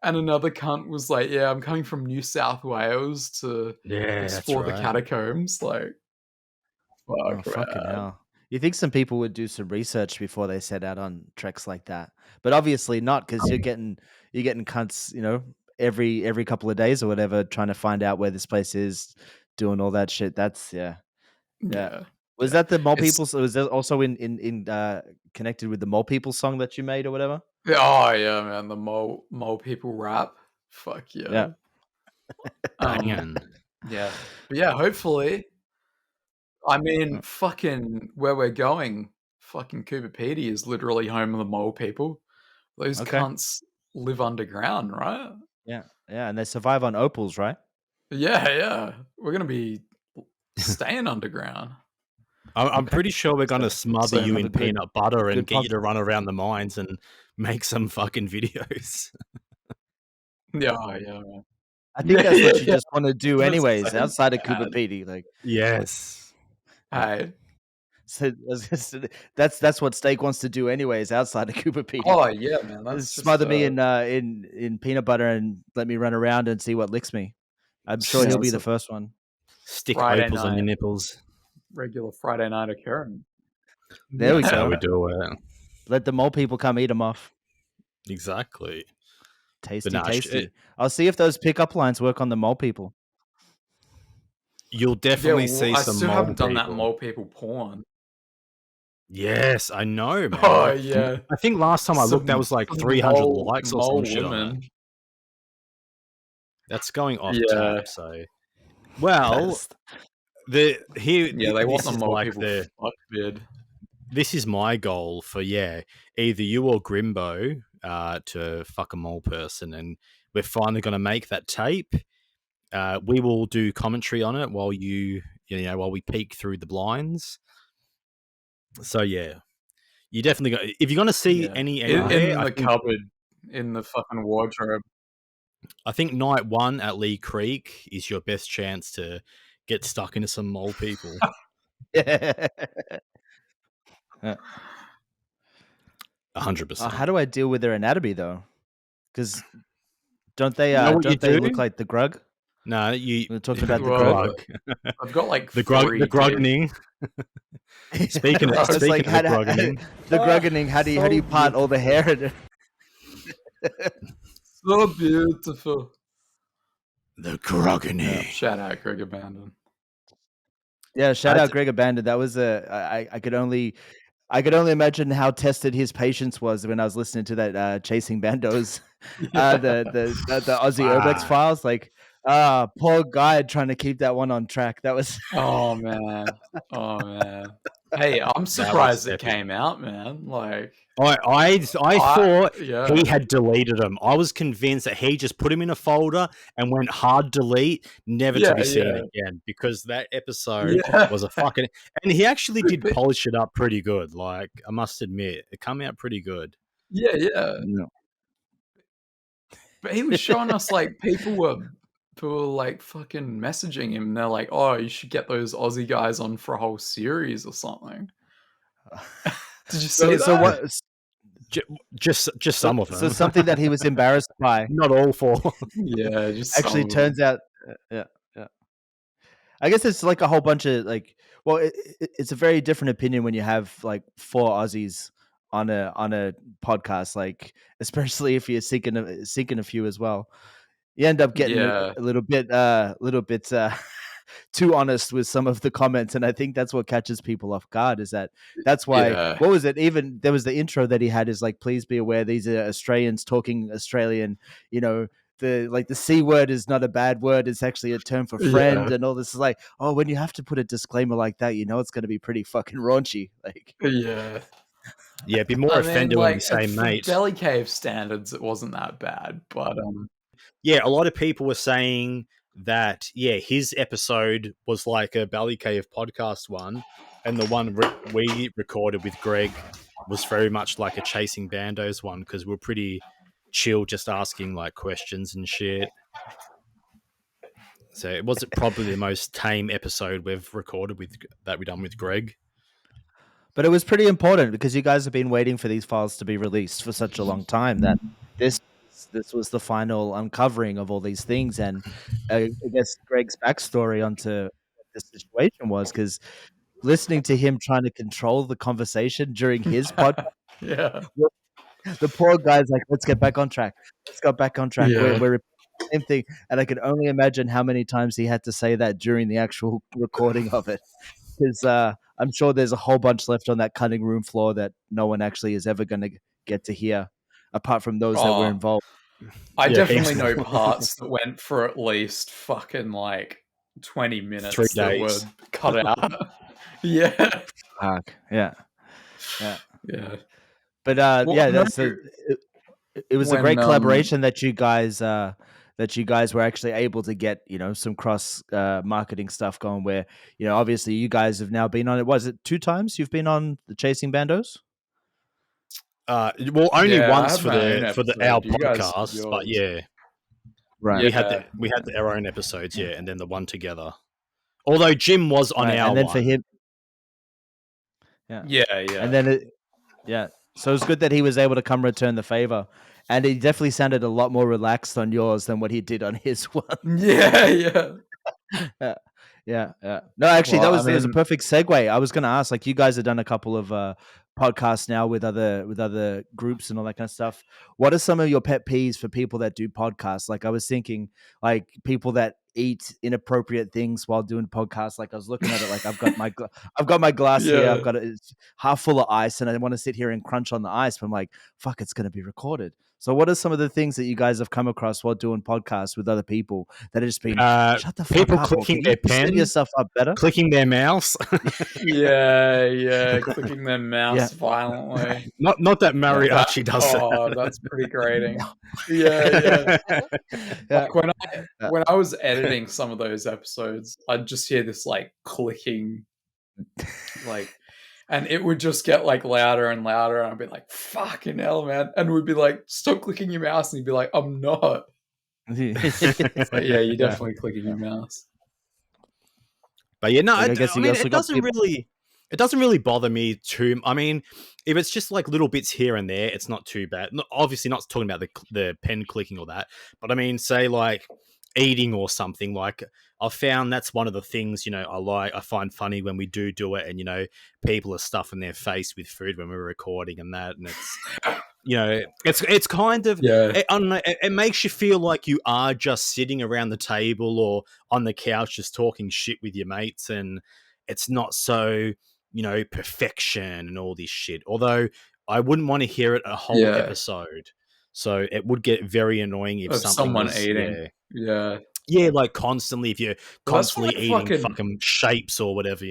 And another cunt was like, yeah, I'm coming from New South Wales to Yeah, that's explore the right. catacombs. Like, Oh, fuck, fucking man. hell. You think some people would do some research before they set out on treks like that, but obviously not, because you're getting cunts, every couple of days or whatever, trying to find out where this place is, doing all that shit. That's yeah. Yeah. Was Yeah. that the Mole It's- People? So was that also in connected with the Mole People song that you made or whatever? Oh yeah, man, the mole people rap. Fuck yeah. Yeah. Banging. Yeah. But yeah, hopefully. I mean, Mm. fucking where we're going, fucking Cooper Pedy is literally home of the mole people. Those Okay. cunts live underground, right? Yeah, and they survive on opals, right? Yeah, yeah. We're gonna be staying underground. I'm pretty sure we're going to smother so you have in a good- peanut butter and good get you to podcast. run around the mines and make some fucking videos. Yeah, yeah, man. I think that's what you Yeah. just want to do, That's anyways, so outside of Cooper bad. Pedy. Like, Yes. Hey. so that's what Steak wants to do, anyways, outside of Cooper Pedy. Oh yeah, man. That's Just just smother me in peanut butter and let me run around and see what licks me. I'm sure he'll be the first one. Stick Friday opals on your night. nipples. Regular Friday night occurrence. There we That's how go. we do it. Let the mole people come eat them off. Exactly. Tasty, nah, tasty. I'll see if those pickup lines work on the mole people. You'll definitely see I some still mole haven't done that people. mole people porn. Yes, I know, man. Oh yeah. I think last time I looked, that was like 300 likes or some shit on that. That's going off tap. So, well, Yeah, they want this the is mole like people fuck vid. this is my goal for either you or Grimbo to fuck a mole person, and we're finally going to make that tape. We will do commentary on it while while we peek through the blinds. So yeah, you definitely got. If you're going to see any anywhere, in the cupboard, in the fucking wardrobe. I think night one at Lee Creek is your best chance to get stuck into some mole people. 100%. How do I deal with their anatomy though? Because don't they You know what don't you they do? look like the grug? No, We're talking about the Well, grug. I've got like the three gruggening. Speaking of It's like, the gruggening, the gruggening. How do you part all the hair? So beautiful. the gruggening. Shout out Greg Abandon. Yeah, shout out Greg Abandon. That was I could only imagine how tested his patience was when I was listening to that Chasing Bandos, the Aussie Urbex files. Like, poor guy trying to keep that one on track. That was Oh man. Hey, I'm surprised it came out, man. Like, I thought yeah. he had deleted them. I was convinced that he just put him in a folder and went hard delete, never to be seen again, because that episode was a fucking. And he actually did polish it up pretty good. Like, I must admit, it came out pretty good. Yeah. But he was showing us like people were like fucking messaging him. And they're like, "Oh, you should get those Aussie guys on for a whole series or something." Did you see that? So what? Just some of them. So something that he was embarrassed by. Not all four. Yeah, just actually turns out. Yeah. I guess it's like a whole bunch of like. Well, it's a very different opinion when you have like 4 Aussies on a podcast, like especially if you're seeking a few as well. You end up getting a little bit too honest with some of the comments, and I think that's what catches people off guard. That's why what was it? Even there was the intro that he had is like, please be aware these are Australians talking Australian. The C word is not a bad word; it's actually a term for friend, and all this is like, oh, when you have to put a disclaimer like that, it's going to be pretty fucking raunchy. Like, yeah, be more offended when we say mate. For Belly Cave standards, it wasn't that bad, but yeah, a lot of people were saying that his episode was like a Belly Cave podcast one, and the one we recorded with Greg was very much like a Chasing Bandos one, because we're pretty chill, just asking like questions and shit. So it was probably the most tame episode we've recorded we've done with Greg. But it was pretty important because you guys have been waiting for these files to be released for such a long time that this was the final uncovering of all these things. And I guess Greg's backstory onto what the situation was, because listening to him trying to control the conversation during his podcast, Yeah. the poor guy's like, let's get back on track. Let's go back on track. Yeah. We're repeating the same thing. And I can only imagine how many times he had to say that during the actual recording of it. Because I'm sure there's a whole bunch left on that cutting room floor that no one actually is ever going to get to hear, apart from those that were Oh. involved. I Yeah, definitely easily. know parts that went for at least fucking like 20 minutes 3 that days. were cut out. Yeah. Fuck. Yeah. Yeah. But Well, yeah, no, it was a when, great collaboration that you guys were actually able to get, some cross marketing stuff going, where, obviously you guys have now been on it. Was it 2 times you've been on the Chasing Bandos? Well, only Yeah, I once have for my own our episode. You guys did podcast, but yours. yeah, Right. we had our own episodes, yeah, and then the one together. Although Jim was on Right, our and then one. for him, Yeah. and then so it's good that he was able to come return the favor, and he definitely sounded a lot more relaxed on yours than what he did on his one. Yeah. Yeah. No, actually, Well, that was a mean- perfect segue. I was going to ask, like, you guys have done a couple of podcasts now with other groups and all that kind of stuff. What are some of your pet peeves for people that do podcasts? Like, I was thinking, like, people that eat inappropriate things while doing podcasts. Like, I was looking at it, like, I've got my glass here. Yeah. I've got it's half full of ice, and I want to sit here and crunch on the ice. But I'm like, fuck, it's going to be recorded. So, what are some of the things that you guys have come across while doing podcasts with other people that have just been shut the fuck people up? Or clicking can you their set pen, yourself up better? clicking their mouse. Yeah, clicking their mouse violently. Not that mariachi does Oh, that. that's pretty grating. Yeah. Like when I was editing some of those episodes, I'd just hear this like clicking, like, and it would just get like louder and louder, and I'd be like, "Fucking hell, man!" And we'd be like, "Stop clicking your mouse," and he'd be like, "I'm not." But yeah, you're definitely clicking your mouse. But yeah, no, Like, I guess you also it got doesn't people- really. It doesn't really bother me too. I mean, if it's just like little bits here and there, it's not too bad. Obviously, not talking about the pen clicking or that, but I mean, say like eating or something. Like I've found that's one of the things I find funny when we do it, and people are stuffing their face with food when we're recording and that, and it's it's kind of I don't know, it makes you feel like you are just sitting around the table or on the couch just talking shit with your mates, and it's not so perfection and all this shit. Although I wouldn't want to hear it a whole episode, so it would get very annoying if Of something someone was, eating. yeah, like constantly, if you're constantly that's why eating fucking shapes or whatever,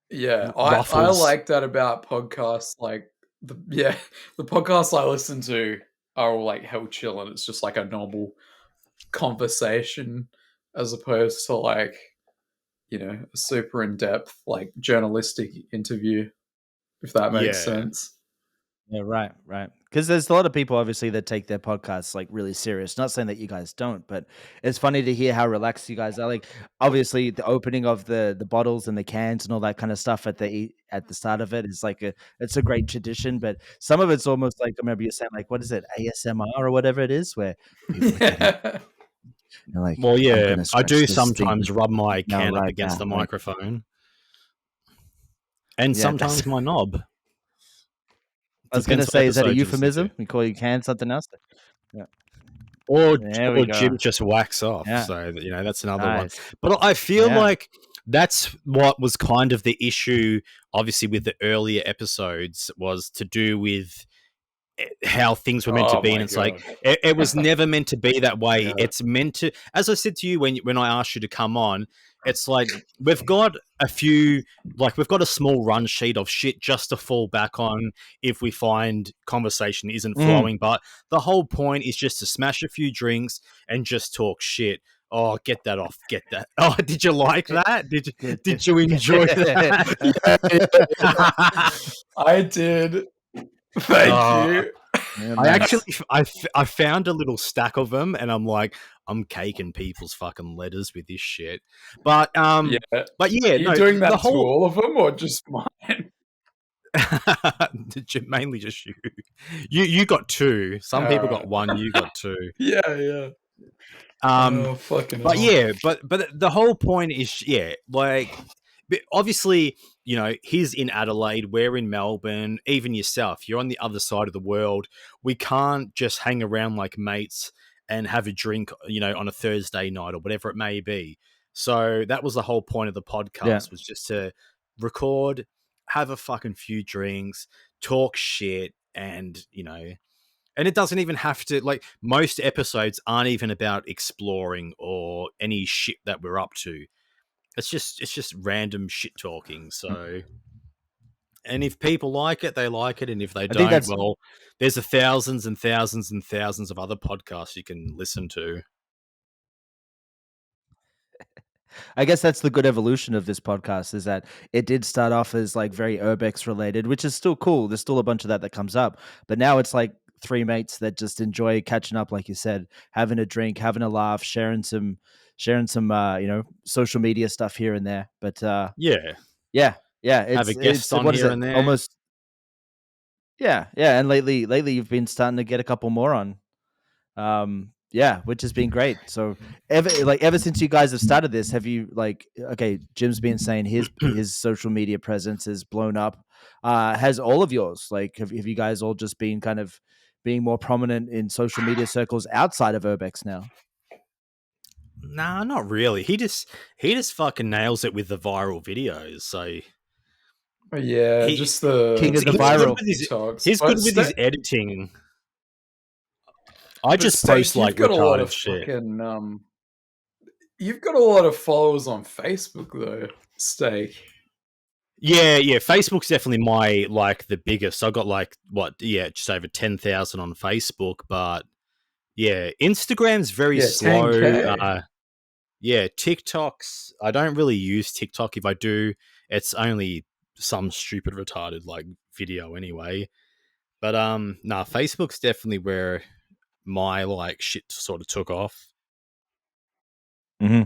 Yeah, I Ruffles. like that about podcasts. Like the podcasts I listen to are all like hell chill, and it's just like a normal conversation, as opposed to like a super in depth like journalistic interview, if that makes sense. Yeah, right. Because there's a lot of people, obviously, that take their podcasts like really serious. Not saying that you guys don't, but it's funny to hear how relaxed you guys are. Like, obviously, the opening of the bottles and the cans and all that kind of stuff at the start of it is like it's a great tradition. But some of it's almost like, I remember you saying, like, what is it, ASMR or whatever it is, where people are getting, like, well, I'm yeah, gonna I scratch do this sometimes thing rub my now can up right against the now, like- microphone, and Yeah, sometimes that's- my knob. I was going to Depends what say, is that a episode you listen to. euphemism? We call you can something else? Or There we go. Jim just wax off. Yeah. So that's another one. Nice. But I feel Yeah. like that's what was kind of the issue, obviously, with the earlier episodes, was to do with how things were meant to be, and it's like it was never meant to be that way. Yeah. It's meant to, as I said to you when I asked you to come on, it's like we've got a small run sheet of shit just to fall back on if we find conversation isn't flowing. But the whole point is just to smash a few drinks and just talk shit. Oh, get that off. Get that. Oh, did you like that? Did you enjoy that? I did. Thank you. Yeah, I man. actually I found a little stack of them, and I'm like, I'm caking people's fucking letters with this shit. But Yeah. but yeah, Are you no, doing that the to whole all of them or just mine? mainly just you. You got 2. Some people got 1. You got 2. Yeah. Um, Fucking but hell. yeah, but the whole point is, like, but obviously, he's in Adelaide, we're in Melbourne. Even yourself, you're on the other side of the world. We can't just hang around like mates and have a drink, on a Thursday night or whatever it may be. So that was the whole point of the podcast, was just to record, have a fucking few drinks, talk shit, and and it doesn't even have to, like, most episodes aren't even about exploring or any shit that we're up to. It's just random shit talking. So, and if people like it, they like it, and if they I think don't, that's well, there's thousands and thousands and thousands of other podcasts you can listen to. I guess that's the good evolution of this podcast, is that it did start off as like very urbex related, which is still cool. There's still a bunch of that comes up, but now it's like 3 mates that just enjoy catching up, like you said, having a drink, having a laugh, sharing some social media stuff here and there. But Yeah, yeah, have a guest on what is here it? and there. Almost. Yeah. And lately you've been starting to get a couple more on. Yeah, which has been great. So ever since you guys have started this, have you, like, okay, Jim's been saying his social media presence is blown up. Has all of yours, like, have you guys all just been kind of being more prominent in social media circles outside of Urbex now? Nah, not really. He just fucking nails it with the viral videos. So Yeah, he, just the King of the he's viral. good with his, TikToks. he's But good with his editing. I but just Steak, post like you've got a lot retarded of shit. fucking you've got a lot of followers on Facebook though, Steak. Yeah. Facebook's definitely my, like, the biggest. I got like just over 10,000 on Facebook, but yeah, Instagram's very Yeah, slow. 10K. TikTok's, I don't really use TikTok. If I do, it's only some stupid retarded like video anyway. But Facebook's definitely where my, like, shit sort of took off. Mm-hmm.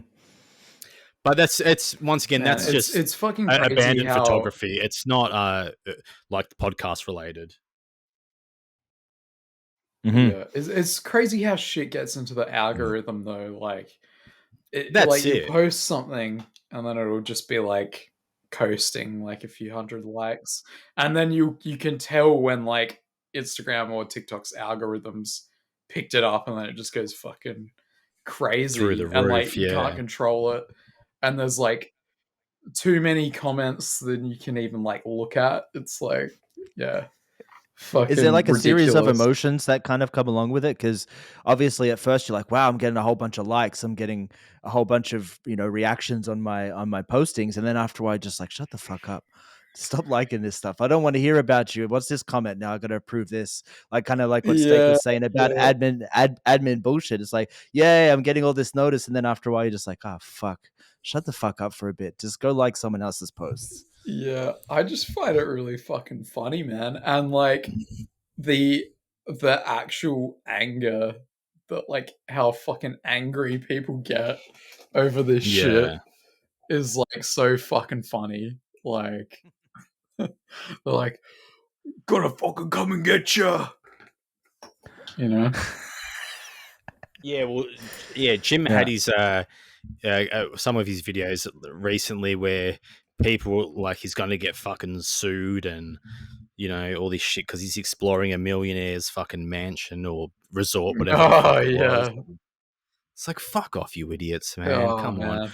But it's once again, Man, that's just it's fucking crazy abandoned how photography. It's not like podcast related. Mm-hmm. yeah, it's crazy how shit gets into the algorithm though. Like That's you it. post something and then it'll just be like coasting like a few hundred likes, and then you can tell when like Instagram or TikTok's algorithms picked it up, and then it just goes fucking crazy Through the and like roof, you yeah. can't control it, and there's like too many comments than you can even like look at. It's like, yeah, fucking Is there like a series of ridiculous. emotions that kind of come along with it? Because obviously at first you're like, wow, I'm getting a whole bunch of likes, I'm getting a whole bunch of reactions on my postings, and then after a while, just like, shut the fuck up, stop liking this stuff. I don't want to hear about you. What's this comment now? I got to approve this. Like, kind of like what Steak Yeah, was saying about yeah. admin bullshit. It's like, yeah, I'm getting all this notice, and then after a while, you're just like, oh fuck, shut the fuck up for a bit. Just go like someone else's posts. Yeah, I just find it really fucking funny, man. And like the actual anger, that like how fucking angry people get over this shit is like so fucking funny. Like they're like, gonna fucking come and get you. Yeah, well, yeah. Jim had his some of his videos recently where people, like, he's going to get fucking sued and all this shit because he's exploring a millionaire's fucking mansion or resort, whatever the fuck it was. It's like, fuck off, you idiots, man! Oh, Come on. man.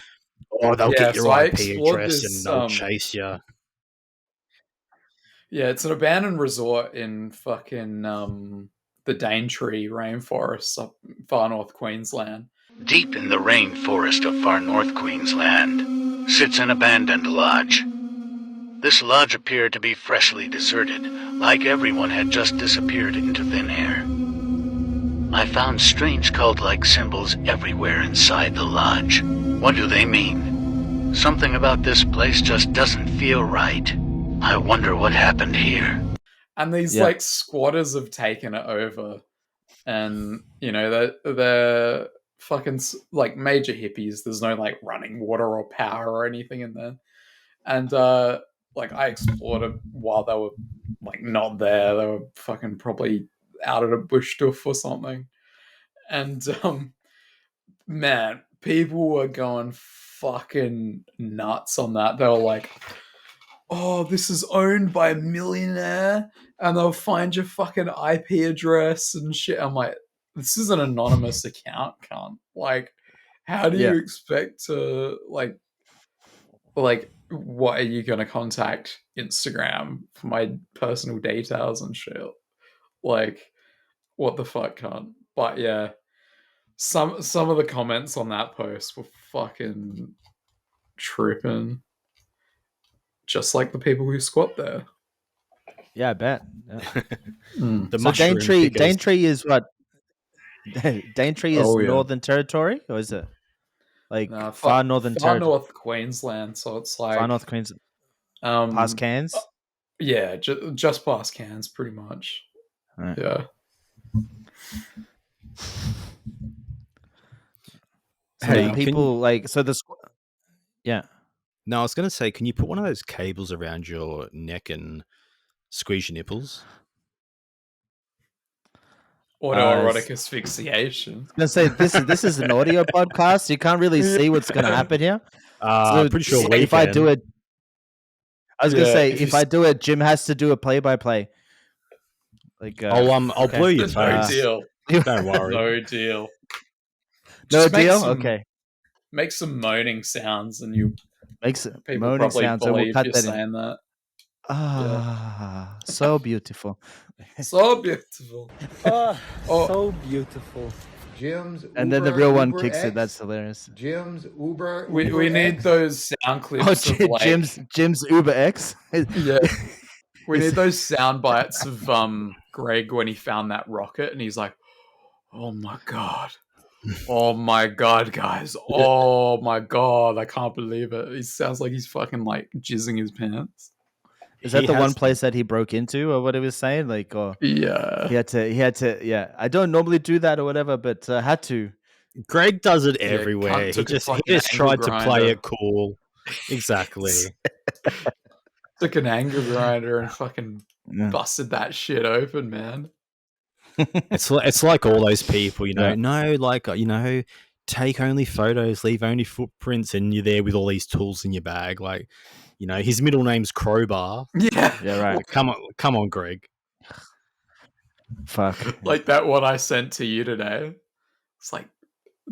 Oh, they'll Yeah, get your so I IP explored address this, and they'll chase you. Yeah, it's an abandoned resort in fucking the Daintree rainforest up far north Queensland. Deep in the rainforest of far north Queensland sits an abandoned lodge. This lodge appeared to be freshly deserted, like everyone had just disappeared into thin air. I found strange cult-like symbols everywhere inside the lodge. What do they mean? Something about this place just doesn't feel right. I wonder what happened here. And these like squatters have taken it over, and they're fucking like major hippies. There's no like running water or power or anything in there. And like I explored it while they were like not there. They were fucking probably out at a bush doof or something. And man, people were going fucking nuts on that. They were like, "Oh, this is owned by a millionaire," and they'll find your fucking IP address and shit. I'm like, this is an anonymous account, cunt. Like, how do you expect to like what are you gonna contact Instagram for my personal details and shit? Like, what the fuck, cunt? But yeah, some of the comments on that post were fucking tripping, just like the people who squat there. Yeah, I bet. Yeah. The So mushroom figures. Daintree is what? Daintree is Oh, yeah. Northern Territory, or is it like Nah, far Northern far Territory? North Queensland, so it's like Far North Queensland, past Cairns. Yeah, just past Cairns, pretty much. Right. Yeah. So Hey, people like so the yeah. No, I was going to say, can you put one of those cables around your neck and squeeze your nipples? Autoerotic asphyxiation. I was gonna say this is an audio podcast. You can't really see what's gonna happen here. So Pretty sure we if I can. do it, I was gonna Yeah, say if if you I do it, Jim has to do a play-by-play. Like I'll okay. blow your No toes. deal. Don't worry. No deal. No Just make deal. some- Okay, Make some moaning sounds, and you makes people moaning probably sounds, and we'll believe cut you're that in. saying that. Ah, so beautiful. So beautiful. Oh, Oh. so beautiful. Jim's And then the Uber- real one Uber kicks X, it. That's hilarious. Jim's Uber. We Uber need X. those sound clips of like Jim's Uber X. yeah. We need those sound bites of Greg when he found that rocket and he's like, "Oh my god. Oh my god, guys. Oh my god, I can't believe it." He sounds like he's fucking like jizzing his pants. Is that He the one has- place that he broke into, or what he was saying? Like, or Yeah. he had to. Yeah, I don't normally do that or whatever, but had to. Greg does it Yeah, everywhere. cunt He took a just fucking tried angle to play grinder. it cool. Exactly. Took an anger grinder and fucking Yeah. busted that shit open, man. It's like all those people, Yeah. no, like take only photos, leave only footprints, and you're there with all these tools in your bag. Like, his middle name's Crowbar. Yeah. Yeah, right. Come on, Greg. Fuck. Like that one I sent to you today. It's like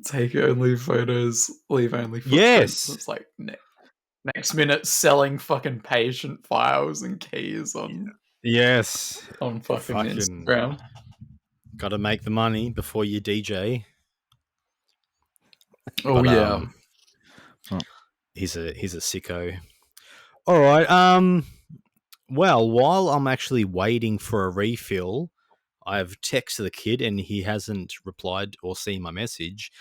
take only photos, leave only footprints. Yes. It's like next minute selling fucking patient files and keys on Yes. fucking Fucking- Instagram. Got to make the money before you DJ. Oh But, yeah. He's a sicko. All right. Well, while I'm actually waiting for a refill, I've texted the kid and he hasn't replied or seen my message.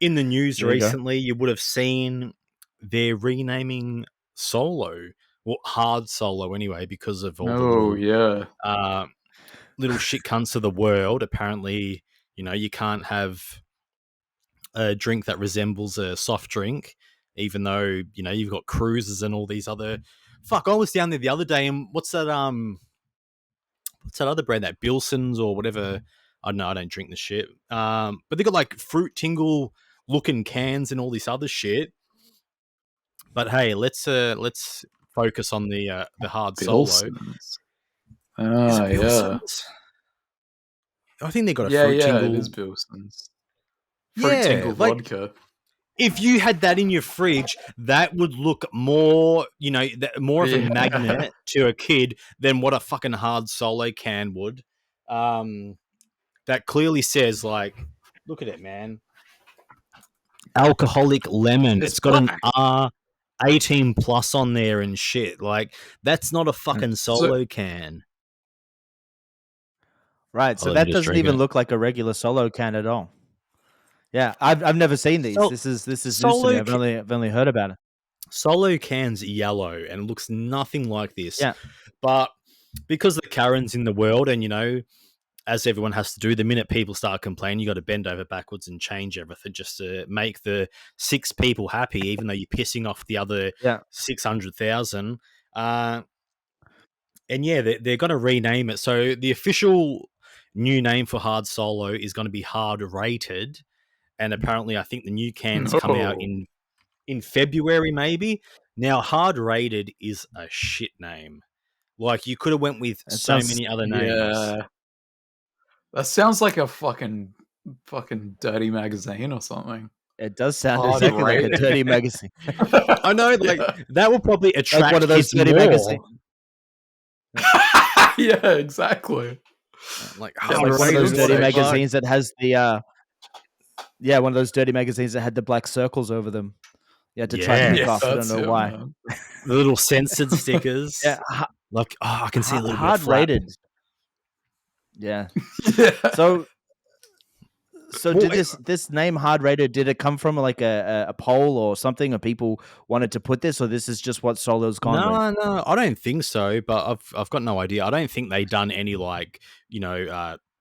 In the news There you go. recently, you would have seen they're renaming Solo, well, Hard Solo anyway, because of all the Oh little, yeah. little shit cunts of the world. Apparently, you can't have a drink that resembles a soft drink, even though you've got cruises and all these other. Fuck, I was down there the other day, and what's that other brand, that Bilson's or whatever? I don't know, I don't drink the shit. But they got like fruit tingle looking cans and all this other shit. But hey, let's focus on the Hard Solo. Is Bilson's. it Ah, yeah. Bilson's? I think they got a Yeah, fruit yeah, tingle. it is Bilson's. Fruit Yeah, tingle like- vodka. If you had that in your fridge, that would look more, more of a Yeah. magnet to a kid than what a fucking Hard Solo can would. That clearly says, like, look at it, man. Alcoholic lemon. It's It's got black. an R18 plus on there and shit. Like, that's not a fucking Solo can. Right. So Let me that just doesn't drink even it. look like a regular Solo can at all. Yeah, I've never seen these. So- This is news to Solo me. I've only heard about it. Solo can's yellow and it looks nothing like this. Yeah. But because the Karens in the world and, as everyone has to do, the minute people start complaining, you got to bend over backwards and change everything just to make the 6 people happy, even though you're pissing off the other 600,000. And yeah, they're going to rename it. So the official new name for Hard Solo is going to be Hard Rated. And apparently, I think the new cans come out in February, maybe. Now, Hard Rated is a shit name. Like, you could have went with so many other names. Yeah. That sounds like a fucking dirty magazine or something. It does sound exactly like a dirty magazine. I know, like, that will probably attract like one of those kids dirty more. magazines. Yeah, exactly. Like, one of those dirty magazines that has the one of those dirty magazines that had the black circles over them. You had to try to pick off. I don't know why. Man. The little censored stickers. Yeah, like, I can see a little Hard bit of rated. Yeah. So did this name Hard Rated, did it come from like a poll or something, or people wanted to put this, or this is just what Solo's gone with? No, I don't think so, but I've got no idea. I don't think they done any like,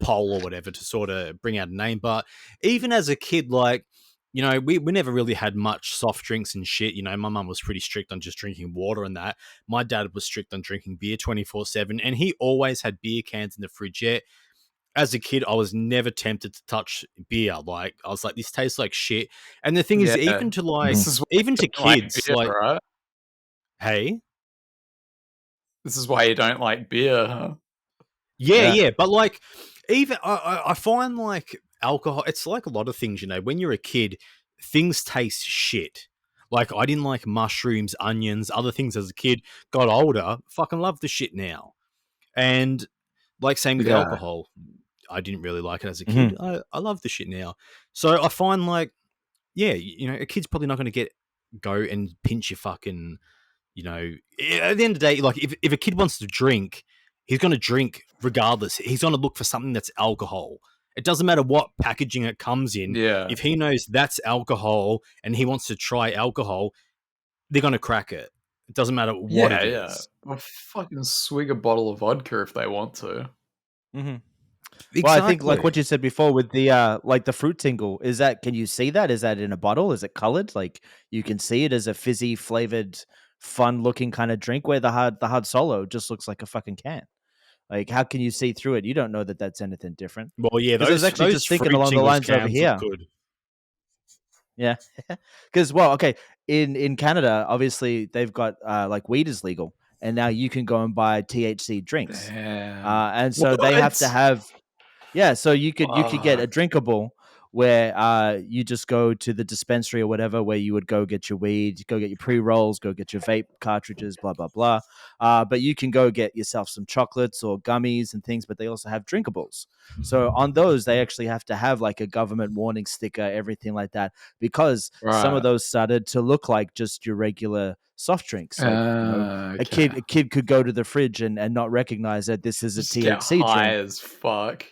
poll or whatever to sort of bring out a name. But even as a kid, like, we never really had much soft drinks and shit. My mum was pretty strict on just drinking water and that. My dad was strict on drinking beer 24/7, and he always had beer cans in the fridge. Yet, as a kid, I was never tempted to touch beer. Like, I was like, this tastes like shit. And the thing is, even to kids, beer, like, right? Hey, this is why you don't like beer, huh? Yeah. But like, even I find like alcohol, it's like a lot of things, when you're a kid, things taste shit. Like, I didn't like mushrooms, onions, other things as a kid. Got older, fucking love the shit now. And like, same with alcohol. I didn't really like it as a kid. I love the shit now. So I find like, a kid's probably not going to go and pinch your fucking, at the end of the day, like, if a kid wants to drink, he's going to drink regardless. He's going to look for something that's alcohol. It doesn't matter what packaging it comes in. Yeah. If he knows that's alcohol and he wants to try alcohol, they're going to crack it. It doesn't matter what it is. I'll fucking swig a bottle of vodka if they want to. Mm-hmm. Exactly. Well, I think like what you said before with the like the fruit tingle, is that, can you see that? Is that in a bottle? Is it colored? Like, you can see it as a fizzy flavored, fun looking kind of drink, where the hard Solo just looks like a fucking can. Like, how can you see through it? You don't know that that's anything different. Well, yeah, I was actually just thinking along the lines over here. Good. Yeah, because in Canada, obviously they've got like weed is legal, and now you can go and buy THC drinks, and so they have to have. Yeah, so you could get a drinkable where you just go to the dispensary or whatever, where you would go get your weed, go get your pre-rolls, go get your vape cartridges, blah, blah, blah. But you can go get yourself some chocolates or gummies and things, but they also have drinkables. So on those, they actually have to have like a government warning sticker, everything like that, because some of those started to look like just your regular soft drinks. Like, a kid could go to the fridge and not recognize that this is a THC drink. High as fuck.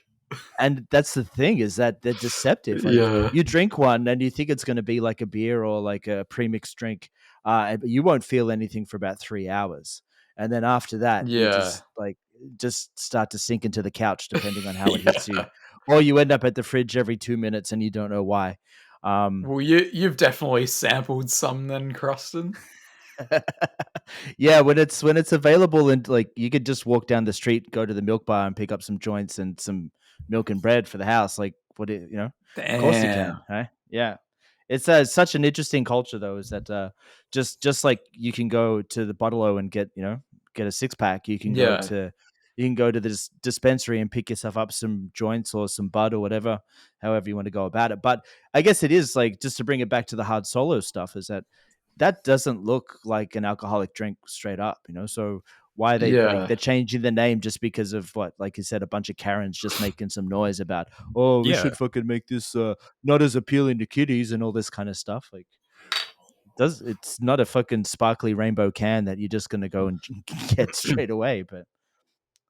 And that's the thing, is that they're deceptive. Like, you drink one and you think it's going to be like a beer or like a premixed drink, but you won't feel anything for about 3 hours, and then after that, you just start to sink into the couch, depending on how it hits you, or you end up at the fridge every 2 minutes and you don't know why. Well, you've definitely sampled some then, Crustin. Yeah, when it's available, and like, you could just walk down the street, go to the milk bar and pick up some joints and some milk and bread for the house. Like, of course you can, right? Yeah, it's such an interesting culture, though, is that just like you can go to the bottle-o and get a 6-pack, you can go to the dispensary and pick yourself up some joints or some bud or whatever, however you want to go about it. But I guess it is like, just to bring it back to the hard Solo stuff, is that doesn't look like an alcoholic drink straight up, so why they're changing the name just because of what, like you said, a bunch of Karens just making some noise about, we should fucking make this not as appealing to kiddies and all this kind of stuff. Like, it's not a fucking sparkly rainbow can that you're just gonna go and get straight away. But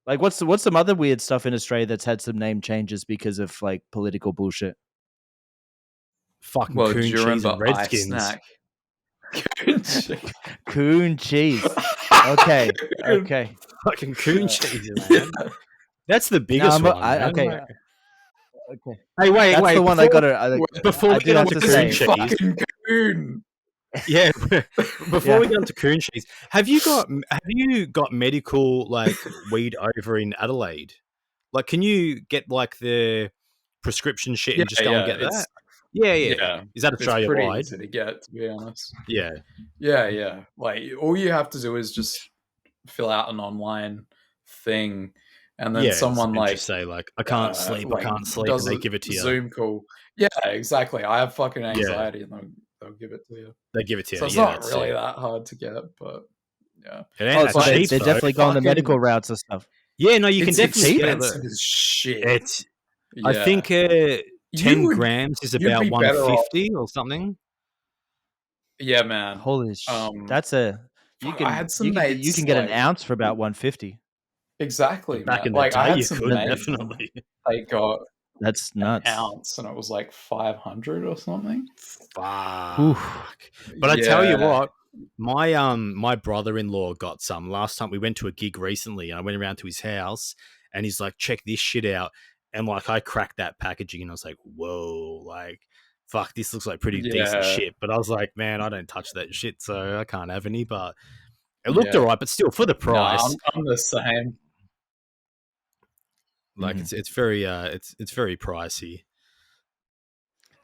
like, what's some other weird stuff in Australia that's had some name changes because of like political bullshit? Fucking coon cheese and Redskins. Coon cheese. Okay. Fucking coon cheese, man. That's the biggest one, man. okay. Like, Okay. Hey, wait, That's wait. the one I gotta. before I we do get have on to to say. coon cheese, fucking coon. yeah. Before we Yeah. get on to coon cheese, have you got medical like weed over in Adelaide? Like, can you get like the prescription shit and just go and get that? Yeah. Is that It's Australia pretty wide? easy to get, to be honest. Yeah. Yeah. Like all you have to do is just fill out an online thing, and then someone and just say like, I can't sleep, does and they a give it to you. Zoom call. Yeah, exactly. I have fucking Yeah. anxiety, and they'll give it to you. They give it to you. So it's yeah, not that's really it. that hard to get, but yeah. It ain't Oh, that so they're cheap, though. definitely going the Fucking- medical routes and stuff. Yeah, no, you can It's definitely get expensive it. as shit. It's Yeah. I think 10 would- grams is you'd about be better off- 150 or something. Yeah, man. Holy shit! That's you fuck, can I had some you can, mates, you can get an like- ounce for about 150. Exactly, Back man. in the Like I day, had you some could mates, and definitely. they got That's an nuts. ounce, and it was like 500 or something. Fuck. But I tell you Yeah. what, my brother-in-law got some last time. We went to a gig recently, and I went around to his house, and he's like, "Check this shit out." And like, I cracked that packaging, and I was like, "Whoa!" Like, fuck, this looks like pretty decent Yeah. shit. But I was like, man, I don't touch that shit, so I can't have any. But it looked Yeah. alright. But still, for the price, No, I'm the same. like it's very it's very pricey.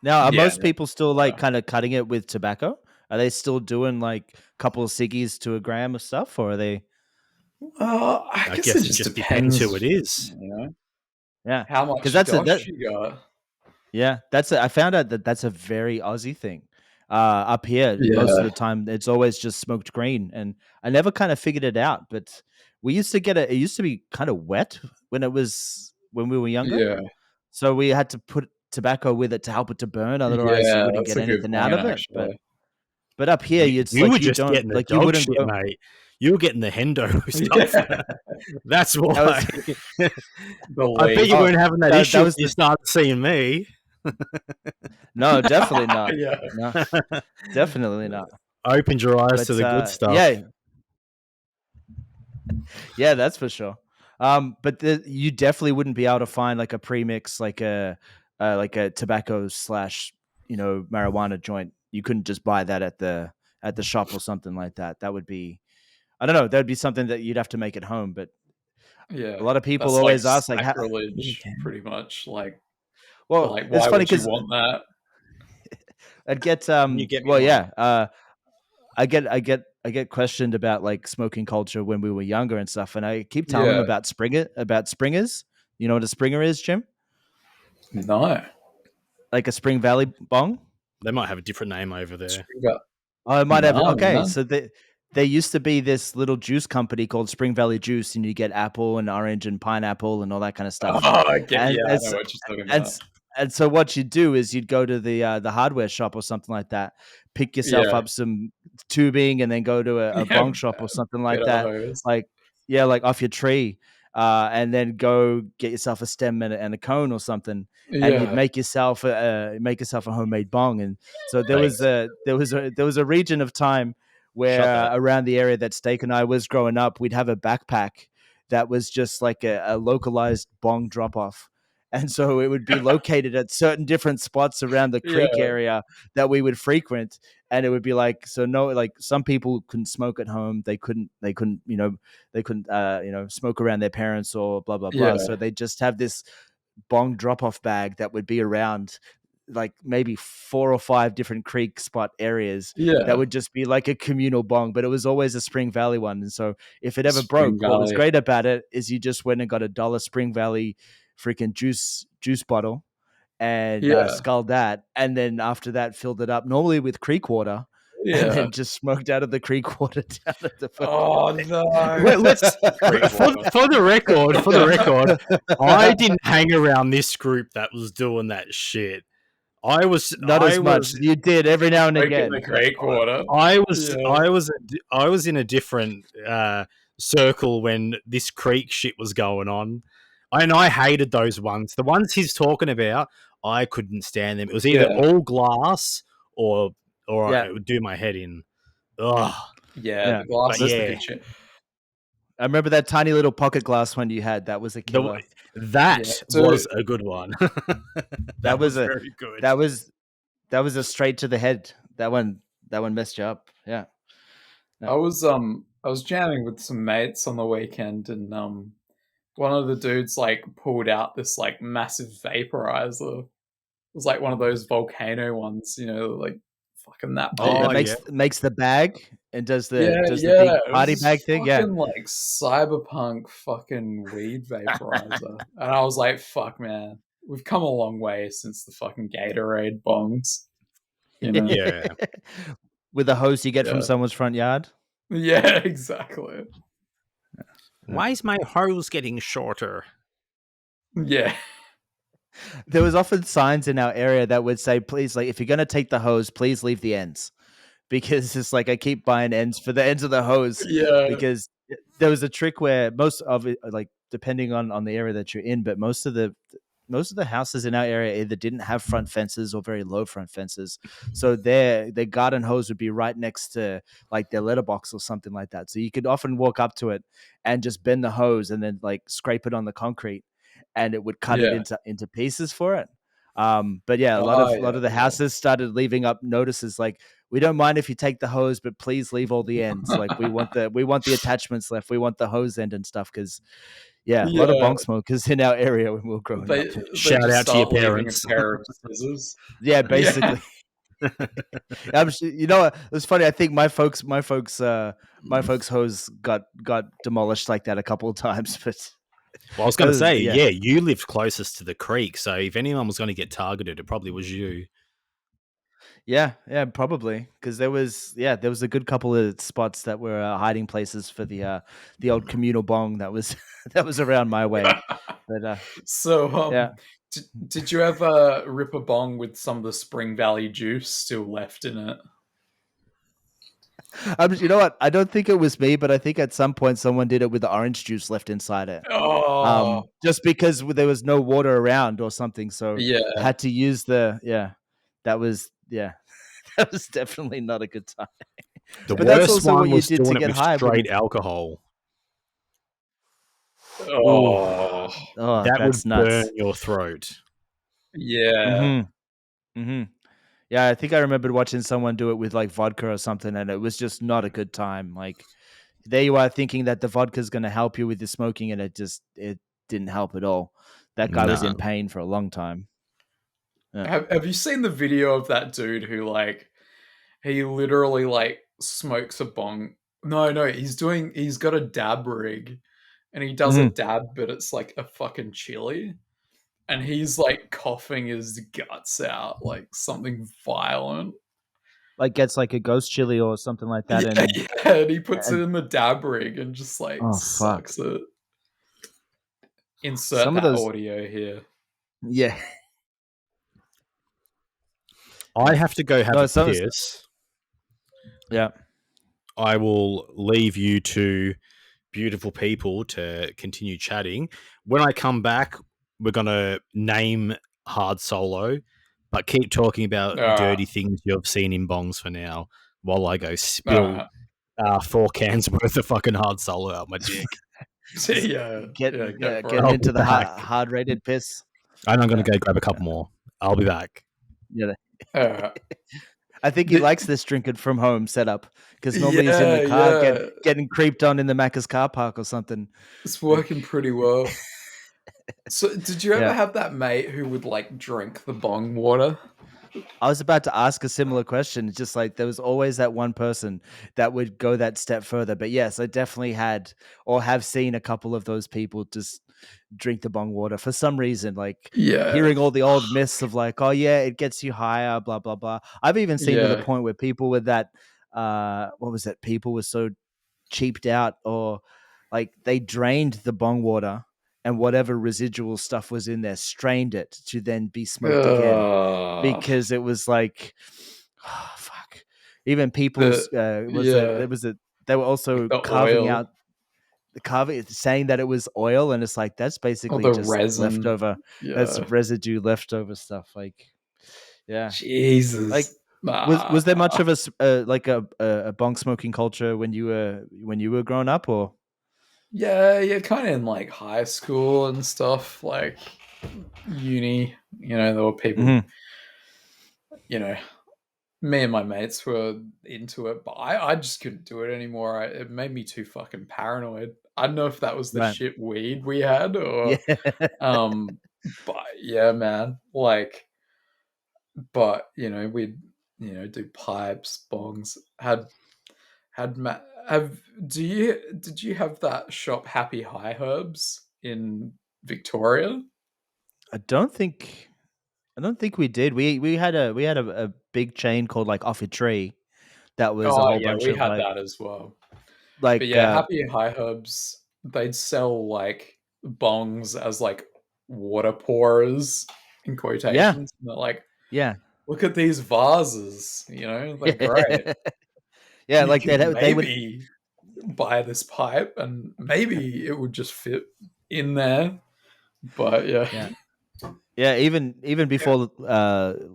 Now, are Yeah. most people still like kind of cutting it with tobacco? Are they still doing like a couple of ciggies to a gram of stuff, or are they? I I guess guess it just depends depends who it is. You know, Yeah, how much 'Cause that's a- dosh that- you got. yeah. I found out that that's a very Aussie thing. Up here, most of Yeah. the time, it's always just smoked green, and I never kind of figured it out. But we used to get it. It used to be kind of wet when we were younger. Yeah. So we had to put tobacco with it to help it to burn. Otherwise, you wouldn't that's get a good anything out point, of it. actually. But up here, You were just getting the you dog wouldn't shit, go. mate. You were getting the hendo stuff. That's why. That I bet you Oh, weren't having that that issue when was you started seeing me. No, definitely not. Yeah. No, definitely not. Opened your eyes But to the good stuff. Yeah, that's for sure. But you definitely wouldn't be able to find like a premix, like a tobacco slash marijuana joint. You couldn't just buy that at the shop or something like that. That would be, I don't know. That would be something that you'd have to make at home. But Yeah. a lot of people That's always like ask, like, sacrilege, pretty much. Like, well, like it's why funny would you because want that? I'd get You get me well, wrong. yeah. I get questioned about like smoking culture when we were younger and stuff, and I keep telling them Yeah. about springers. You know what a springer is, Jim? No. Like a Spring Valley bong? They might have a different name over there. Oh, it might have. No, Okay, man. so there used to be this little juice company called Spring Valley Juice, and you get apple and orange and pineapple and all that kind of stuff. Oh, I get. And Yeah, I it's- know what you're talking and about. and so what you'd do is you'd go to the hardware shop or something like that, pick yourself Yeah. up some tubing, and then go to a Yeah, bong shop or something like Get a that, hose. like off your tree, and then go get yourself a stem and a cone or something, and you'd make yourself a homemade bong. And so there was a region of time where that. around the area that Steak and I was growing up, we'd have a backpack that was just like a localized bong drop off. And so it would be located at certain different spots around the creek Yeah. area that we would frequent. And it would be like, so no, like some people couldn't smoke at home. They couldn't smoke around their parents or blah, blah, blah. Yeah. So they just have this bong drop off bag that would be around like maybe 4 or 5 different creek spot areas Yeah. that would just be like a communal bong, but it was always a Spring Valley one. And so if it ever Spring broke, what was Valley. great about it is you just went and got $1 Spring Valley freaking juice bottle and Yeah. sculled that, and then after that filled it up normally with creek water, and Yeah. then just smoked out of the creek water down at the Oh no. Let's for the record, I didn't hang around this group that was doing that shit. I was not as much. You did every now and Drinking again. the creek water. I was Yeah. I was in a different circle when this creek shit was going on. I hated those ones. The ones he's talking about, I couldn't stand them. It was either Yeah. all glass or Yeah. it would do my head in. Ugh. Yeah, Yeah. the glass But is the yeah. good shit. I remember that tiny little pocket glass one you had. That was a killer. That Yeah, was a good one. that was a very good. that was a straight to the head. That one messed you up. Yeah. I was jamming with some mates on the weekend, and one of the dudes like pulled out this like massive vaporizer. It was like one of those volcano ones, like fucking that big. Oh, That makes the bag and does the Yeah. big It was party this bag thing. Yeah. fucking like cyberpunk fucking weed vaporizer. And I was like, fuck man, we've come a long way since the fucking Gatorade bongs. Yeah. With the hose you get from Yeah. someone's front yard. Yeah, exactly. Why is my hose getting shorter? Yeah. There was often signs in our area that would say, please, like, if you're going to take the hose, please leave the ends. Because it's like, I keep buying ends for the ends of the hose. Yeah. Because there was a trick where most of it, like, depending on the area that you're in, but most of the houses in our area either didn't have front fences or very low front fences. So their garden hose would be right next to like their letterbox or something like that. So you could often walk up to it and just bend the hose and then like scrape it on the concrete, and it would cut it into pieces for it. But yeah, a lot of the houses started leaving up notices like, we don't mind if you take the hose, but please leave all the ends. Like we want the attachments left. We want the hose end and stuff. Cause a lot of bong smokers in our area when we were growing up. Shout out to your parents. A pair of scissors. Yeah, basically. You know what? It was funny. I think my folks' hose got demolished like that a couple of times. But I was going to say, you lived closest to the creek, so if anyone was going to get targeted, it probably was you. Yeah, probably, because there was a good couple of spots that were hiding places for the old communal bong that was around my way. But did you ever rip a bong with some of the Spring Valley juice still left in it? You know what? I don't think it was me, but I think at some point someone did it with the orange juice left inside it. Oh, just because there was no water around or something, so I had to use that was that was definitely not a good time. But that's also what you did to get high. Straight alcohol. Oh, that would burn your throat. Yeah. Yeah, I think I remembered watching someone do it with like vodka or something, and it was just not a good time. Like, there you are thinking that the vodka is going to help you with the smoking, and it didn't help at all. That guy was in pain for a long time. Yeah. Have you seen the video of that dude who like he literally like smokes a bong? No, he's got a dab rig, and he does a dab, but it's like a fucking chili. And he's like coughing his guts out, like something violent. Like gets like a ghost chili or something like that. And he puts it in the dab rig and just like sucks it. Insert some that of those audio here. Yeah. I have to go have a piss. Yeah. I will leave you two beautiful people to continue chatting. When I come back, we're going to name Hard Solo, but keep talking about dirty things you've seen in bongs for now while I go spill 4 cans worth of fucking Hard Solo out my dick. Get into the hard rated piss. And I'm going to go grab a couple more. I'll be back. Yeah. I think he likes this drinking from home setup because normally he's in the car getting creeped on in the Macca's car park or something. It's working pretty well. So, did you ever have that mate who would like drink the bong water? I was about to ask a similar question. Just like there was always that one person that would go that step further. But yes, I definitely had or have seen a couple of those people just drink the bong water for some reason. Like hearing all the old myths of like, oh yeah, it gets you higher, blah blah blah. I've even seen to the point where people with that, what was that? People were so cheaped out, or like they drained the bong water. And whatever residual stuff was in there, strained it to then be smoked again, because it was like, oh, fuck. Even people's they were also saying that it was oil, and it's like that's basically just resin. Leftover. That's residue, leftover stuff. Like, Jesus. Like, was there much of a bong smoking culture when you were growing up, or? Yeah, kind of in like high school and stuff, like uni. There were people. Mhm. Me and my mates were into it, but I just couldn't do it anymore. It made me too fucking paranoid. I don't know if that was the Right. shit weed we had or Yeah. but yeah, man. Like, but we'd do pipes, bongs. Did you have that shop Happy High Herbs in Victoria? I don't think we did. We had a big chain called like Off a Tree that was a Oh whole yeah, bunch we of had that as well. But like yeah, Happy High Herbs, they'd sell like bongs as like water pourers in yeah, quotations. And they're like, yeah. look at these vases, they're great. Yeah, You like could they would maybe buy this pipe and maybe it would just fit in there. But yeah. yeah. Yeah, even before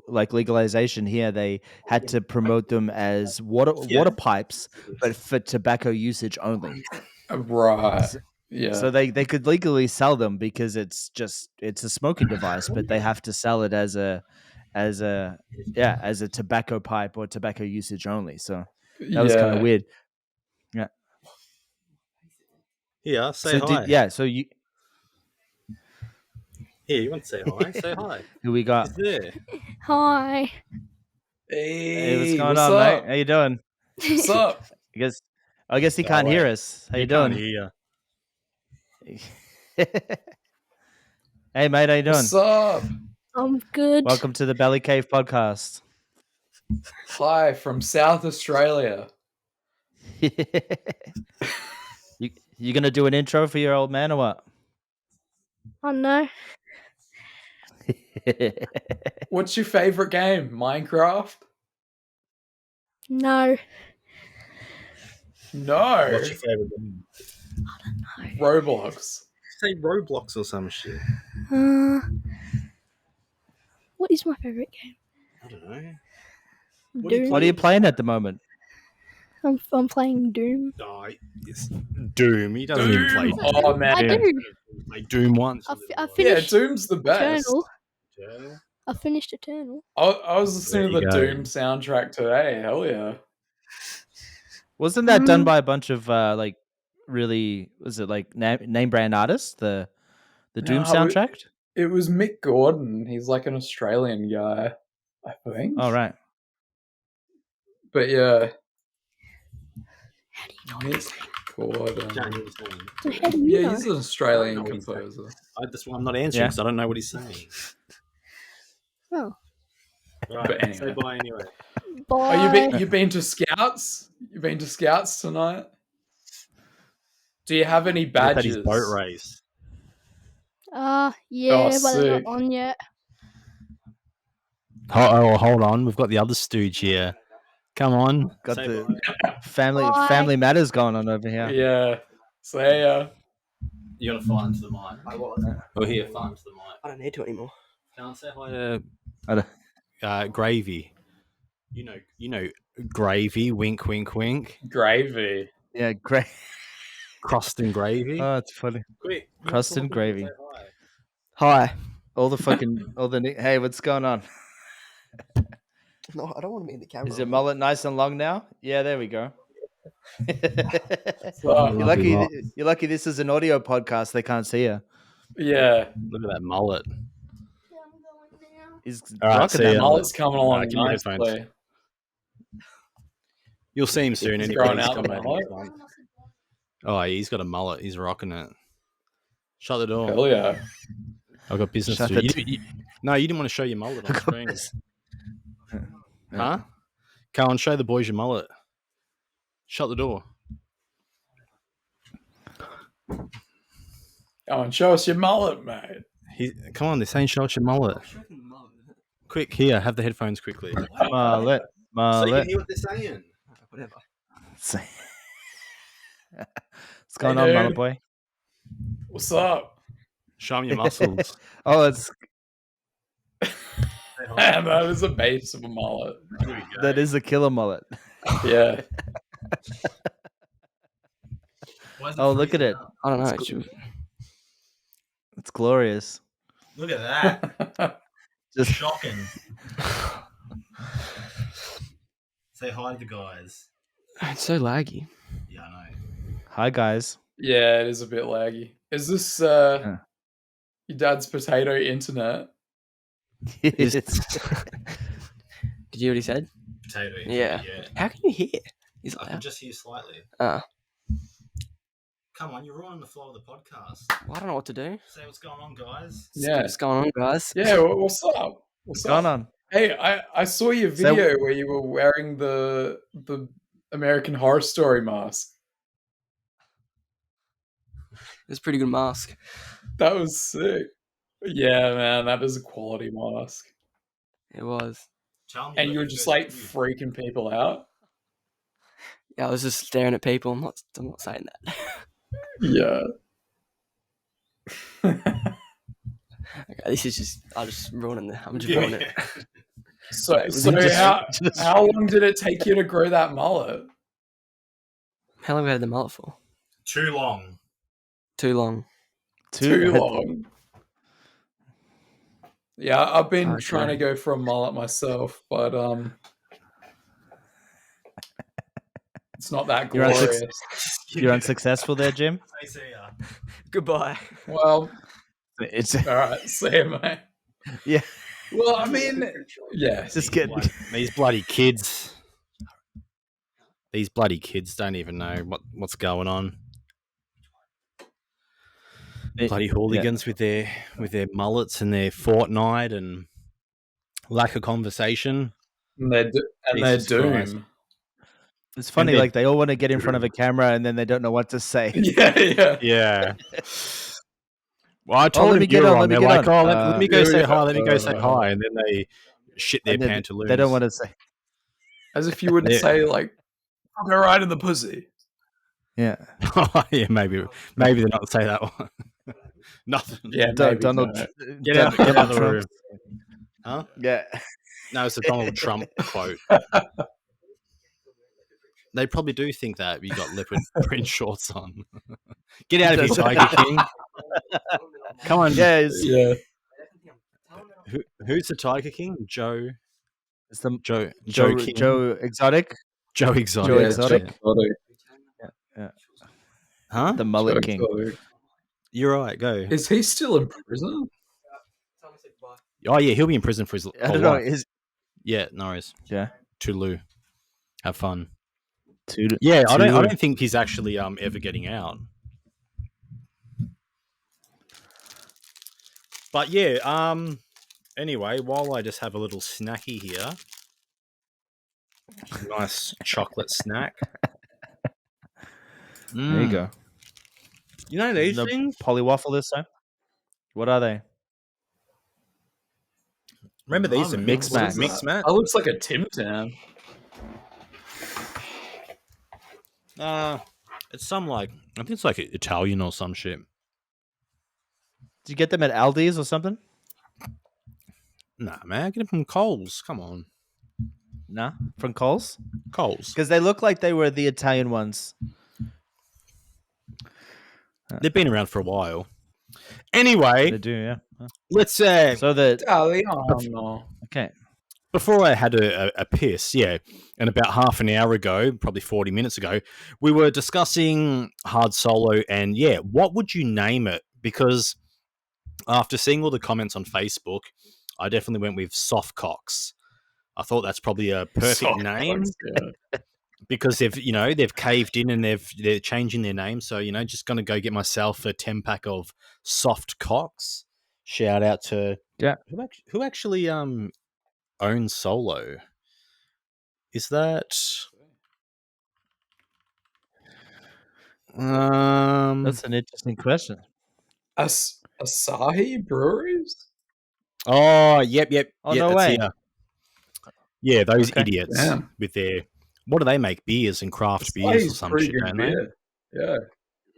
like legalization here, they had to promote them as water pipes, but for tobacco usage only. Right. So, Yeah. so they could legally sell them because it's a smoking device, but they have to sell it as a tobacco pipe or tobacco usage only. So that was kind of Yeah. weird. Yeah. Here, say So hi. so you Here, you want to say hi? Say hi. who we got? He's there. Hi. Hey, what's Hey, going what's on, mate? up? How you doing? What's up? I guess he can't hear us. How you Can't doing? hear. Hey, mate, how you doing? What's up? I'm good. Welcome to the Belly Cave podcast. Hi from South Australia. You gonna do an intro for your old man or what? I know. What's your favorite game? Minecraft? No. No. What's your favorite game? Roblox. Say Roblox or some shit. What is my favorite game? I don't know. Doom. What are you playing at the moment? I'm playing Doom. Oh, it's Doom. He doesn't even play Doom. Doom. Oh man. I do. Play Doom once. I Yeah, finished Doom's the best. Eternal. Yeah. I finished Eternal. I was listening There to you the go. Doom soundtrack today. Hell yeah. Wasn't that done by a bunch of like really was it like name brand artists? The Doom No, soundtrack? It was Mick Gordon. He's like an Australian guy, I think. Oh right. But yeah. How do you know? Mick Gordon. Can't hear his name. So how do you Yeah, know? he's an Australian I don't know what he's composer. That's why I'm not answering Yeah. because I don't know what he's saying. Oh. Right. But anyway. Say bye anyway. Bye. Oh, you been to Scouts? You been to Scouts tonight? Do you have any Look at badges? his boat race. Yeah, Oh, but they're sick. not on yet. Hold on. We've got the other stooge here. Come on. Got Say the bye. Bye. family matters going on over here. Yeah. Say ya. You gotta fly into the mic. I was. Or here, fly into the mic. I don't need to anymore. Can't say hi I don't- to Gravy. You know Gravy. Wink, wink, wink. Gravy. Yeah, great. Crustin Gravy. Oh, it's funny. Quick. Crustin Gravy. Say hi. Hi. All the hey, what's going on? No, I don't want to be in the camera. Is your mullet nice and long now? Yeah, there we go. So, You're lucky this is an audio podcast. They can't see you. yeah. Look at that mullet. He's All right, rocking see that ya. mullet. Mullet's coming along give me your headphones. nicely. You'll see him soon. He's Anyway. growing He's out the got a mullet. mullet. Oh, he's got a mullet. He's rocking it. Shut the door. Hell yeah. I've got business Shut to the do. No, you didn't want to show your mullet on screen. Yeah. Huh? Come on, show the boys your mullet. Shut the door. Go and show us your mullet, mate. Come on, they're saying show us your mullet. Quick, here, have the headphones quickly. Mullet. So you can hear what they're saying. Whatever. What's going on, dude. mullet boy? What's up? Show them your muscles. Oh, it's Man, that is a base of a mullet. that is a killer mullet. Yeah. Oh, look at it. I don't know. It's glorious. Look at that. Just Shocking. Say hi to the guys. It's so laggy. Yeah, I know. hi, guys. Yeah, it is a bit laggy. Is this your dad's potato internet? It's- Did you hear what he said? Potato. Yeah. How can you hear? He's I like, can just hear slightly. Come on, you're ruining the flow of the podcast. well, I don't know what to do. Say what's going on, guys. Yeah. What's going on, guys? Yeah, what's up? What's going on? Hey, I saw your So- video where you were wearing the American Horror Story mask. It's a pretty good mask. That was sick. Yeah, man, that is a quality mask. It was. And you were just like freaking people out. Yeah, I was just staring at people. I'm not saying that. Yeah. Okay, this is just. I'm just ruining it. So Right, how long did it take you to grow that mullet? How long have we had the mullet for? Too long. Too long. Too long. Yeah, I've been Okay. trying to go for a mullet myself, but it's not that You're glorious. You're unsuccessful there, Jim. See ya. Goodbye. Well, It's all right, see you, mate. yeah. Well, I mean, yeah. Just get These bloody kids. These bloody kids don't even know what's going on. Bloody hooligans with their mullets and their Fortnite and lack of conversation. And they're Jesus Christ. doomed. It's funny, And then- like they all want to get in front of a camera and then they don't know what to say. Yeah. Yeah. Well, I told let them me get you're on, on. let me They're get like, on. let me go say yeah. hi. Let me go say hi. And then they shit their And then pantaloons. they don't want to say. As if you wouldn't Yeah. say like, "I'll go right in the pussy." Yeah. Yeah, maybe they're not say that one. Nothing. Yeah, Don- maybe Donald. not. Get out of the Trump. room. Huh? Yeah. No, it's a Donald Trump quote. They probably do think that you got leopard print shorts on. Get out of here, Tiger King. Come on. Yeah. Yeah. Who's the Tiger King? Joe It's the King. Joe Exotic, Joe Exotic. Joe Exotic. Huh? the Mullet King. You're right. Go. Is he still in prison? Oh yeah, he'll be in prison for his. I whole don't know. life. Is Yeah, no worries. yeah. Tulu. Have fun. Two. Yeah, I Tulu. don't think he's actually ever getting out. But yeah, anyway, while I just have a little snacky here. Nice chocolate snack. There you go. You know these The things? polywaffle this time. What are they? Remember these are Mix mixed Max. Mix Max? That looks like a Tim Tam. It's some like I think it's like Italian or some shit. Did you get them at Aldi's or something? Nah, man, get them from Coles. Come on, Nah, from Coles. Coles. Because they look like they were the Italian ones. They've been around for a while. Anyway, They do, yeah. let's So the Italiano. okay. before I had a piss, yeah, and about half an hour ago, probably 40 minutes ago, we were discussing Hard Solo and, yeah, what would you name it? Because after seeing all the comments on Facebook, I definitely went with Soft Cocks. I thought that's probably a perfect Soft name Cocks, yeah. because they've caved in and they're changing their name. So, just going to go get myself a 10-pack of Soft Cocks. Shout out to who actually owns Solo? Is that That's an interesting question. Asahi Breweries? Oh, yep. Oh, yeah, no that's way. here. Yeah, those Okay. idiots Damn. with their what do they make? Beers and craft beers or Asahi's some pretty shit, good don't they? beer. Yeah.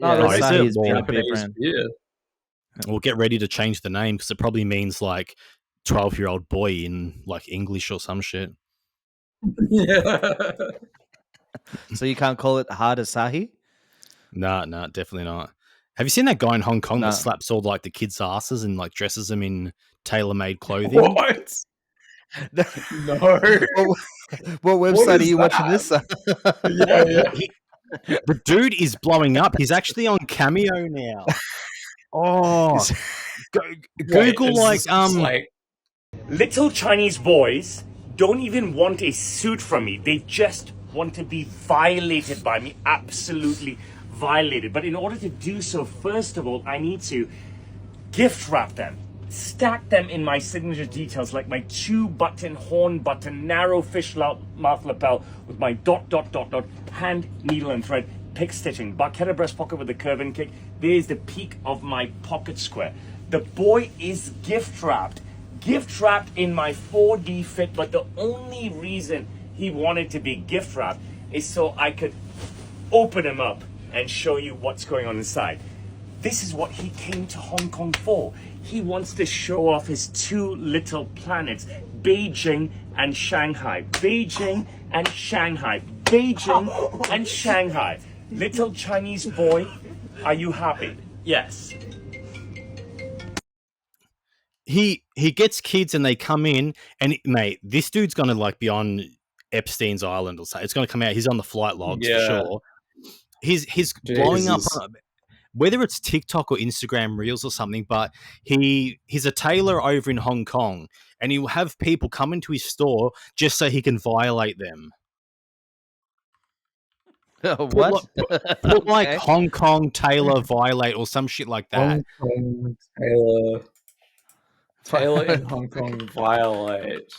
Oh, Yeah, that's is it? Asahi's Well, beer Japanese brand. beer. We'll get ready to change the name because it probably means like 12-year-old boy in like English or some shit. Yeah. So you can't call it Hard Asahi? Nah, definitely not. Have you seen that guy in Hong Kong Nah. that slaps all like the kids' asses and like dresses them in tailor-made clothing? What? No. What website are you watching this on? The dude is blowing up. He's actually on Cameo now. Oh, Google like Little Chinese boys don't even want a suit from me. They just want to be violated by me. Absolutely violated. But in order to do so, first of all, I need to gift wrap them. Stack them in my signature details like my 2-button, horn button, narrow fish mouth lapel with my ... hand, needle and thread, pick stitching, Barchetta breast pocket with a curve and kick. There's the peak of my pocket square. The boy is gift wrapped in my 4D fit, but the only reason he wanted to be gift wrapped is so I could open him up and show you what's going on inside. This is what he came to Hong Kong for. He wants to show off his two little planets, Beijing and Shanghai. Beijing and Shanghai. Beijing and Shanghai. Little Chinese boy, are you happy? Yes. He gets kids and they come in and mate, this dude's gonna like be on Epstein's Island or something. It's gonna come out. He's on the flight logs for sure. He's blowing up. Whether it's TikTok or Instagram Reels or something, but he's a tailor over in Hong Kong, and he'll have people come into his store just so he can violate them. What? Put like Hong Kong tailor violate or some shit like that. Hong Kong Taylor in Hong Kong violate.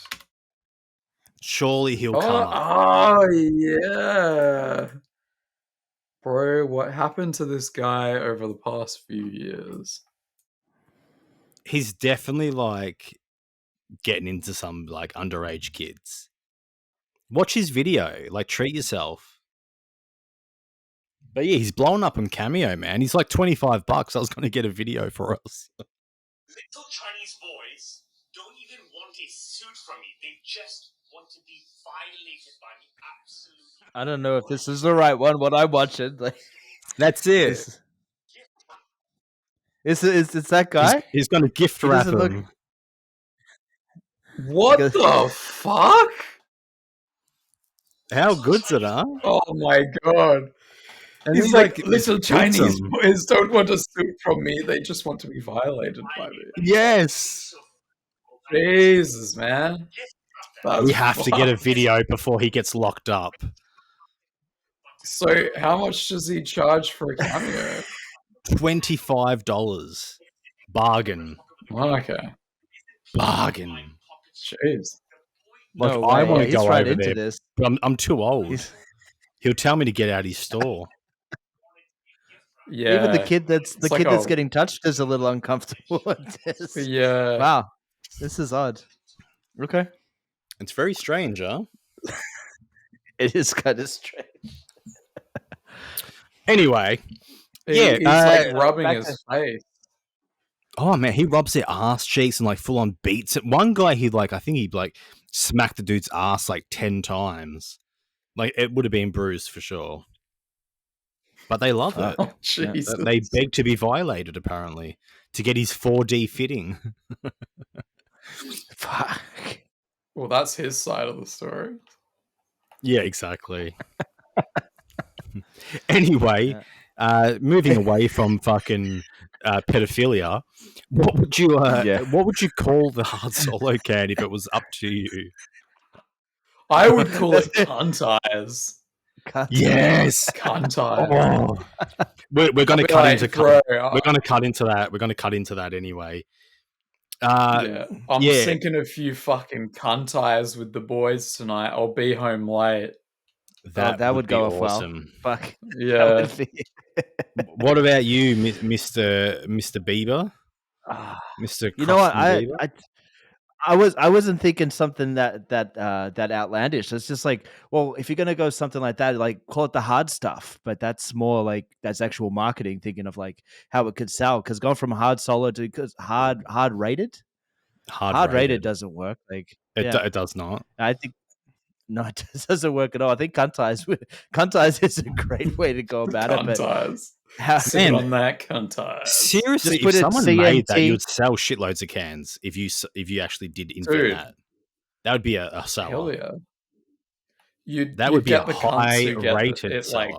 Surely he'll come. Oh yeah. Bro, what happened to this guy over the past few years? He's definitely like getting into some like underage kids. Watch his video, like treat yourself. But yeah, he's blowing up on Cameo, man. He's like $25. I was going to get a video for us. Little Chinese boys don't even want a suit from me. They just want to be violated by me. Absolutely. I don't know if this is the right one. What I'm watching, like, that's it. It's that guy. He's going to gift wrap him. What the fuck? How good's it, huh? Oh my god. And he's like, little Chinese boys don't want a suit from me. They just want to be violated by me. Yes. Jesus, man. We have to get a video before he gets locked up. So how much does he charge for a cameo? $25. Bargain. Okay. Bargain. Jeez. Like, I want to go over there, this. But I'm too old. He'll tell me to get out of his store. Yeah. Even the kid that's getting touched is a little uncomfortable at this. Yeah. Wow. This is odd. Okay. It's very strange, huh? It is kind of strange. Anyway, he's like rubbing his face. Oh man, he rubs their ass cheeks and like full on beats it. One guy, I think he smacked the dude's ass like 10 times. Like it would have been bruised for sure. But they love it. Oh, Jesus. They beg to be violated apparently to get his 4D fitting. Fuck. Well, that's his side of the story. Yeah, exactly. Anyway, moving away from fucking pedophilia, what would you call the hard solo can if it was up to you? I would call it cuntires. Yes, cuntires. Oh. We're going to cut into we're going to cut into that. We're going to cut into that anyway. I'm sinking a few fucking cuntires with the boys tonight. I'll be home late. That would go off awesome. Well. Fuck. Yeah. What about you, Mr. Bieber? Mr. You know what? Bieber? I wasn't thinking something that outlandish. It's just like, well, if you're gonna go something like that, like call it the hard stuff. But that's more like that's actual marketing, thinking of like how it could sell. Because going from hard solo to hard rated, hard rated doesn't work. Like it does not. I think No, it doesn't work at all. I think Cuntize is a great way to go about it. But Cuntize. how, Sit Man, on that Cuntize. Seriously, Just put if it someone made that, CNT. you'd sell shitloads of cans if you actually did invent Dude. that. That would be a seller. Hell yeah. You'd That would be get a the cunts who get high-rated it seller. like.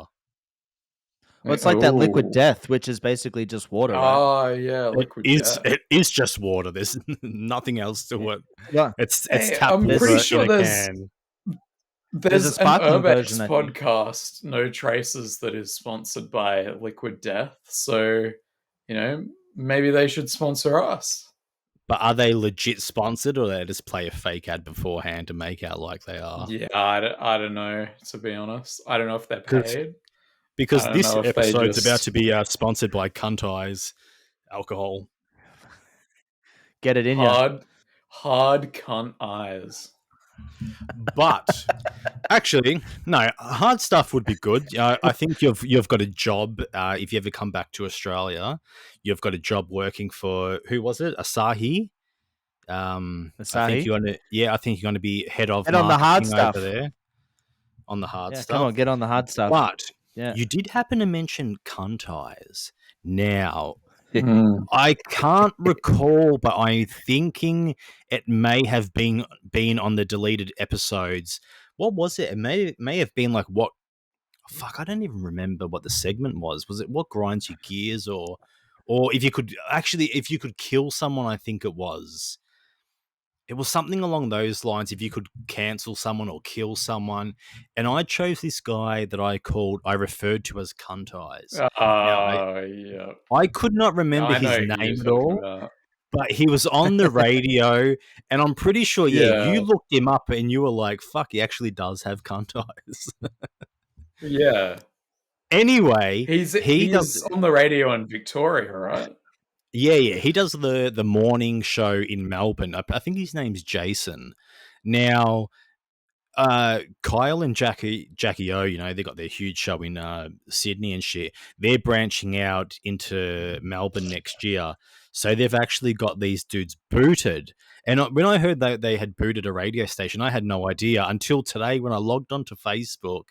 Well, it's like that liquid Ooh. death, which is basically just water, right? Oh yeah, liquid death. It is just water. There's nothing else to it. Yeah. It's Hey, tap I'm water pretty in sure a there's can. There's a an sparkling Urbex version, I think. podcast, No Traces, that is sponsored by Liquid Death. So, maybe they should sponsor us. But are they legit sponsored, or they just play a fake ad beforehand to make out like they are? Yeah, I don't know, to be honest. I don't know if they're paid. Because I don't this know if they episode's just- about to be sponsored by Cuntize alcohol. Get it in ya. Hard cunt eyes. But actually, no, hard stuff would be good. I think you've got a job. If you ever come back to Australia, you've got a job working for, who was it? Asahi. I think Asahi? I think you're going to be head of Get on the hard marketing stuff. over there. On the hard Yeah, stuff. come on, get on the hard stuff. But Yeah. you did happen to mention Cuntize. Now, Mm. I can't recall, but I'm thinking it may have been on the deleted episodes. What was it? It may have been like what? Fuck, I don't even remember what the segment was. Was it what grinds your gears, or if you could kill someone? I think it was. It was something along those lines. If you could cancel someone or kill someone, and I chose this guy that I referred to as Cuntize. Yeah. I could not remember I know his who you're name at talking all, about. but he was on the radio, and I'm pretty sure, Yeah. you looked him up and you were like, fuck, he actually does have Cuntize. Yeah. Anyway, He's does on the radio in Victoria, right? Yeah, he does the morning show in Melbourne. I think his name's Jason. Now, Kyle and Jackie O, they got their huge show in Sydney and shit. They're branching out into Melbourne next year. So they've actually got these dudes booted. And when I heard that they had booted a radio station, I had no idea until today when I logged onto Facebook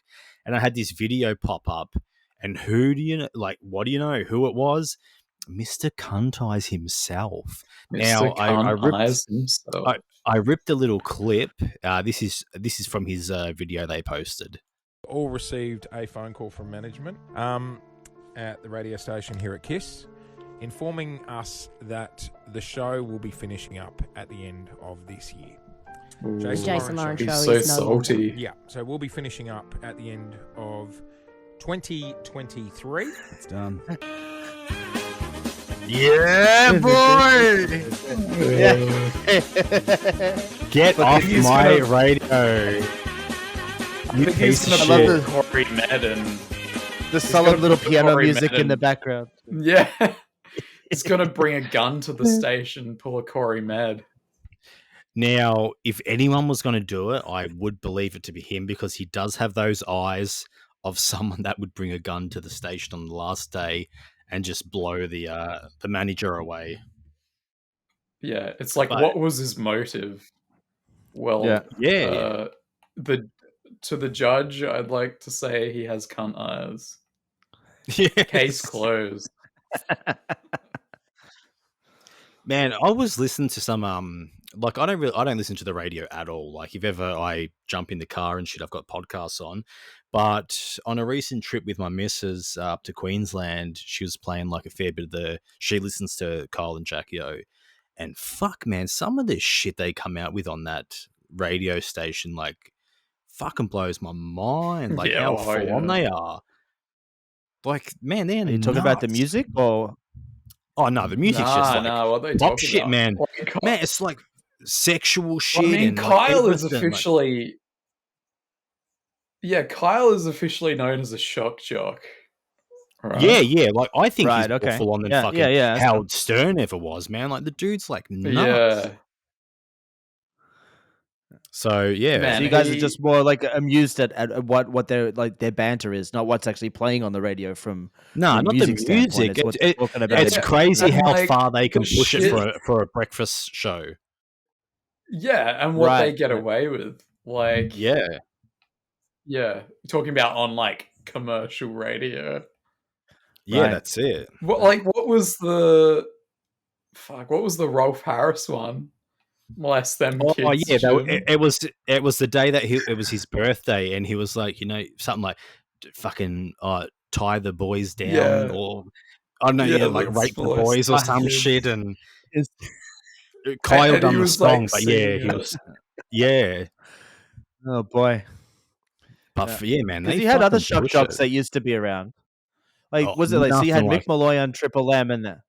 and I had this video pop up. And who do you know? Like, what do you know who it was? Mr. Cuntize himself. Now, I ripped a little clip. This is from his video they posted. All received a phone call from management at the radio station here at KISS, informing us that the show will be finishing up at the end of this year. Jason Lawrence show He's so is no longer. salty. Yeah, so we'll be finishing up at the end of 2023. It's done. Yeah, boy! Get off my radio. You piece of I love shit. Corey Madden. The solid little piano Corey music in Madden. the background. Yeah. He's gonna bring a gun to the station, pull a Corey Mad. Now, if anyone was going to do it, I would believe it to be him because he does have those eyes of someone that would bring a gun to the station on the last day and just blow the manager away. Yeah, it's like, But- what was his motive? Well, Yeah. To the judge, I'd like to say he has cunt eyes. Yes. Case closed. Man, I was listening to some I don't listen to the radio at all. Like if ever I jump in the car and shit, I've got podcasts on. But on a recent trip with my missus up to Queensland, she was playing like a fair bit of she listens to Kyle and Jackie O. And fuck, man, some of the shit they come out with on that radio station, like, fucking blows my mind. Like how full on they are. Like, man, they're Are you talking about the nuts. music or? Oh no, the music's just like what they pop talking shit, about? man. Like, Man, it's like sexual shit. I mean, and Kyle is everything, officially. Yeah, Kyle is officially known as a shock jock. Right? Yeah. Like I think Right, he's more okay. full on than Yeah, fucking yeah, that's Howard Stern ever was, man. Like the dude's like nuts. Yeah. So yeah, Man, So you guys are just more like amused at what their banter is, not what's actually playing on the radio from no, a not the music standpoint. music. It's what they're talking about. It's Yeah. crazy And, how like, far they can the push it shit- for a breakfast show. Yeah, and what they Right, get right. away with. Like, Yeah. yeah, talking about on like commercial radio. Yeah, Right. that's it. What was the Rolf Harris one? Molest them Oh kids. yeah, Jim. it was the day that it was his birthday, and he was like, something like, fucking tie the boys down, Yeah. or I don't know, Yeah, like that's rape the molest boys or some kids. shit, and It's- Kyle And he done the was, song, like, but yeah, singing he it. was, yeah. Oh boy. But Yeah. man, Because they you had other fucking shock push jocks it. that used to be around. Like, Oh, was it like, so you had nothing Mick Malloy on Triple M and that?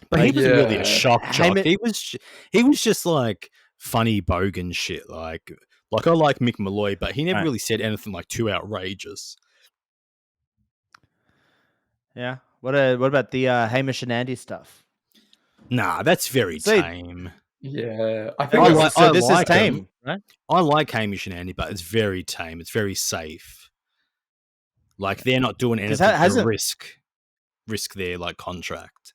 But he Like, wasn't really a Yeah. shock jock. Hamish- He was just like funny bogan shit. Like I like Mick Malloy, but he never Right. really said anything like too outrageous. Yeah. What about the Hamish and Andy stuff? Nah, that's very So- tame. Yeah, I think I it was- like- so I this like is tame, him. right? I like Hamish and Andy, but it's very tame. It's very safe. Like they're not doing 'Cause anything to hasn't- risk their like contract.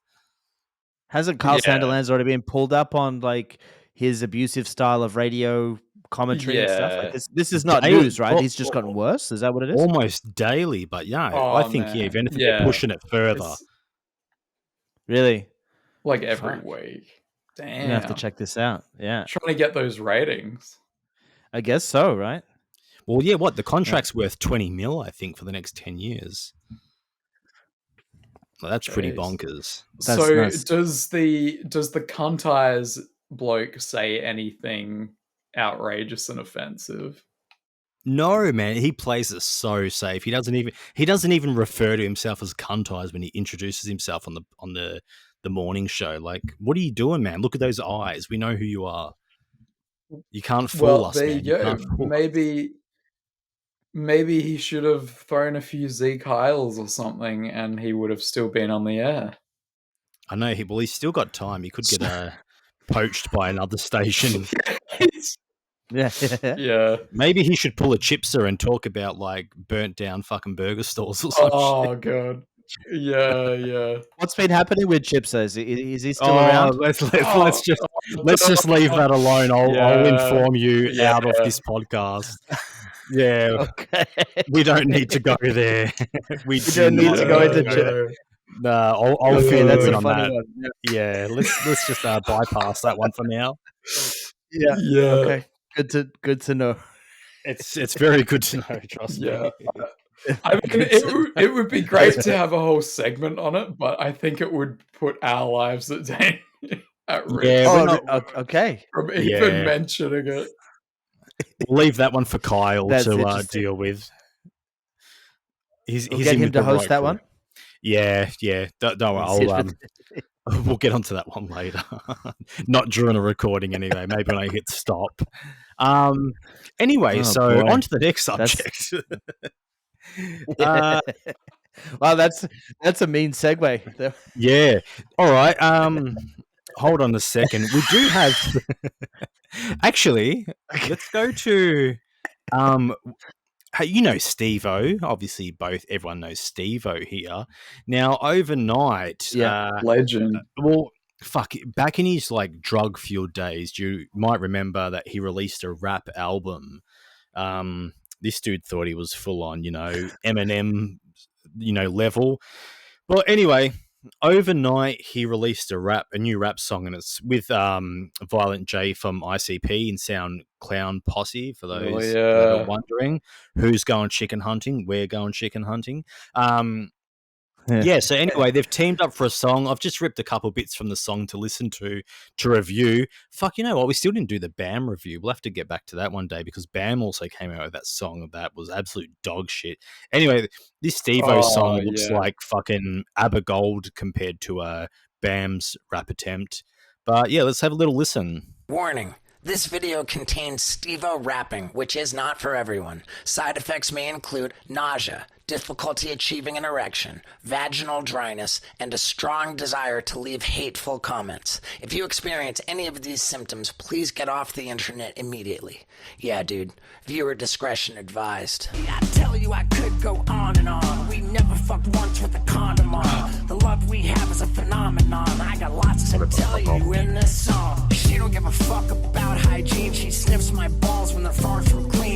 Hasn't Carl Yeah. Sandilands already been pulled up on like his abusive style of radio commentary and stuff? Like Yeah. this is not Daily- news, right? He's just gotten worse. Is that what it is? Almost daily, but yeah, Oh, I think if man. anything, Yeah. they're pushing it further. It's Really? like every Fuck. week. I'm Damn. gonna have to check this out. Yeah, Trying to get those ratings. I guess so. Right? Well, yeah, what the contract's worth 20 mil, I think, for the next 10 years. Well, that's pretty Jeez. bonkers. That's So nice. does the Cunteyes bloke say anything outrageous and offensive? No, man, he plays it so safe. He doesn't even refer to himself as Cunteyes when he introduces himself on the morning show. Like, what are you doing, man? Look at those eyes. We know who you are. You can't fool us, there man. you go. can't fool us. Maybe he should have thrown a few Zeke Hiles or something, and he would have still been on the air. I know. He's still got time. He could get poached by another station. Yeah. Yeah. Maybe he should pull a chipser and talk about like burnt down fucking burger stalls or something. Oh god. Yeah. What's been happening with Chipsa? Is he still Oh, around? let's just leave that alone. I'll inform you out of this podcast. Yeah, Okay. we don't need to go there. We don't need to go into Chip. Nah, I'll Okay, fill that's you in a on funny that. one. Yeah, let's just bypass that one for now. Yeah. Yeah. Okay. Good to know. It's very good to know. Trust Yeah. me. I mean, it would be great to have a whole segment on it, but I think it would put our lives at risk Yeah, okay. from even Yeah. mentioning it. We'll leave that one for Kyle That's to interesting. deal with. He's We'll get in him with to the host right that crew. one. Yeah. Don't worry. We'll get onto that one later. Not during a recording, anyway. Maybe when I hit stop. Anyway, Oh, so boy. on to the next That's- subject. Wow, that's a mean segue. Yeah. All right. Hold on a second. We do have. Actually, let's go to. Hey, you know Steve-O. Obviously, everyone knows Steve-O here. Now, overnight, Legend. well, fuck, back in his like drug-fueled days, you might remember that he released a rap album. This dude thought he was full on, Eminem, level. Well, anyway, overnight he released a new rap song, and it's with Violent J from ICP and Sound Clown Posse. For those that are wondering, who's going chicken hunting? We're going chicken hunting. Yeah, so anyway, they've teamed up for a song. I've just ripped a couple bits from the song to listen to review. Fuck, you know what? We still didn't do the BAM review. We'll have to get back to that one day because BAM also came out with that song that was absolute dog shit. Anyway, this Steve-O song looks like fucking ABBA Gold compared to BAM's rap attempt. But yeah, let's have a little listen. Warning. This video contains Steve-O rapping, which is not for everyone. Side effects may include nausea, difficulty achieving an erection, vaginal dryness, and a strong desire to leave hateful comments. If you experience any of these symptoms, please get off the internet immediately. Yeah, dude. Viewer discretion advised. I tell you I could go on and on. We never fucked once with a condom on. The love we have is a phenomenon. I got lots to tell you in this song. She don't give a fuck about hygiene. She sniffs my balls when they're far from clean.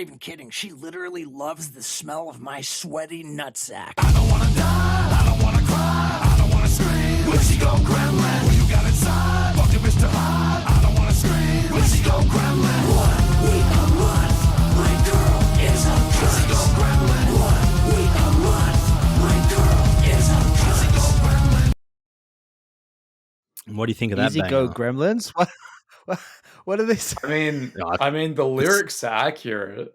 even kidding. She literally loves the smell of my sweaty nutsack. I don't wanna die, I don't wanna cry, I don't wanna scream. When she go gremlin, what you got inside? Fucking Mr. Hyde. I don't wanna scream. When she go gremlin, 1 week a month, my girl is a cunt. When she go gremlin, 1 week a month, my girl is a cunt. When she go gremlin. What do you think of that? Easy go Gremlins. What are they saying? I mean, the lyrics are accurate.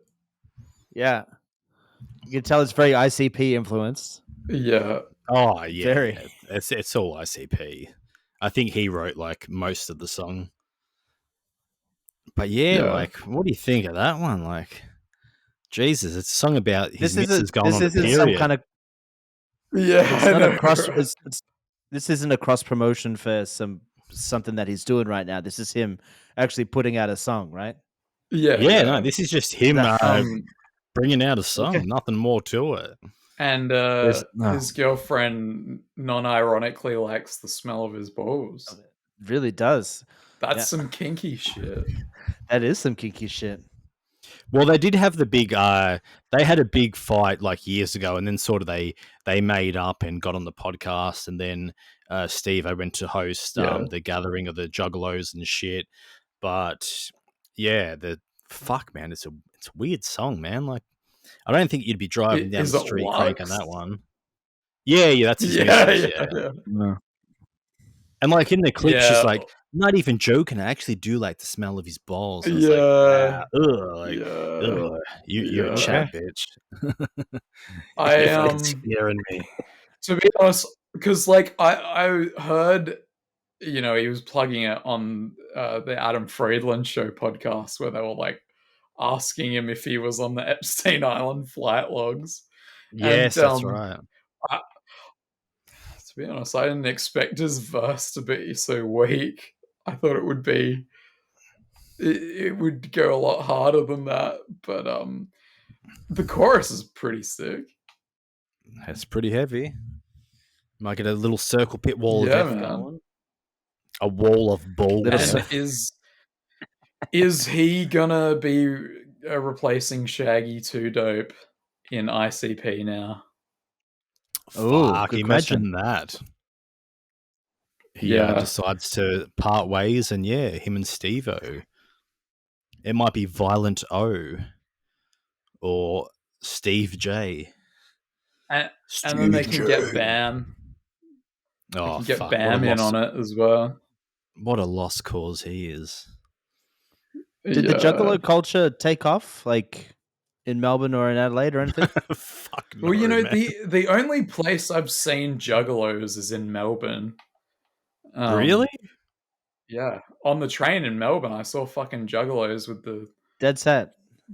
Yeah, you can tell it's very ICP influenced. Yeah. Oh yeah, Very. It's all ICP. I think he wrote like most of the song. But yeah, like, what do you think of that one? Like, Jesus, it's a song about his missus going on a period. Some kind of it's not a cross. This isn't a cross promotion for something that he's doing right now. This is him actually putting out a song, right? Yeah. No, this is just him bringing out a song. Okay. Nothing more to it. And his girlfriend non-ironically likes the smell of his balls. It really does. That's some kinky shit. That is some kinky shit. Well, they did have the big. They had a big fight like years ago, and then sort of they made up and got on the podcast, and then Steve, I went to host the gathering of the Juggalos and shit. But yeah, fuck, man, it's a weird song, man. Like, I don't think you'd be driving down the street cranking that one. Yeah, that's his message, yeah. And like in the clip, she's like, not even joking. I actually do like the smell of his balls. And you're a chat bitch. It's scaring me. To be honest, because like I heard, he was plugging it on the Adam Friedland Show podcast where they were like asking him if he was on the Epstein Island flight logs. Yes, that's right. To be honest, I didn't expect his verse to be so weak. I thought it would be, it would go a lot harder than that. But the chorus is pretty sick. It's pretty heavy. Might get a little circle pit wall of death going. A wall of balls. And is he gonna be replacing Shaggy 2 Dope in ICP now? Fuck, imagine that. He decides to part ways, and him and Steve-O. It might be Violent O or Steve J. And then they can get Bam. Oh, get Bam in on it as well. What a lost cause he is. Did the Juggalo culture take off, like in Melbourne or in Adelaide or anything? Fuck no, well, man. the only place I've seen Juggalos is in Melbourne. Really? Yeah, on the train in Melbourne, I saw fucking Juggalos with the dead set.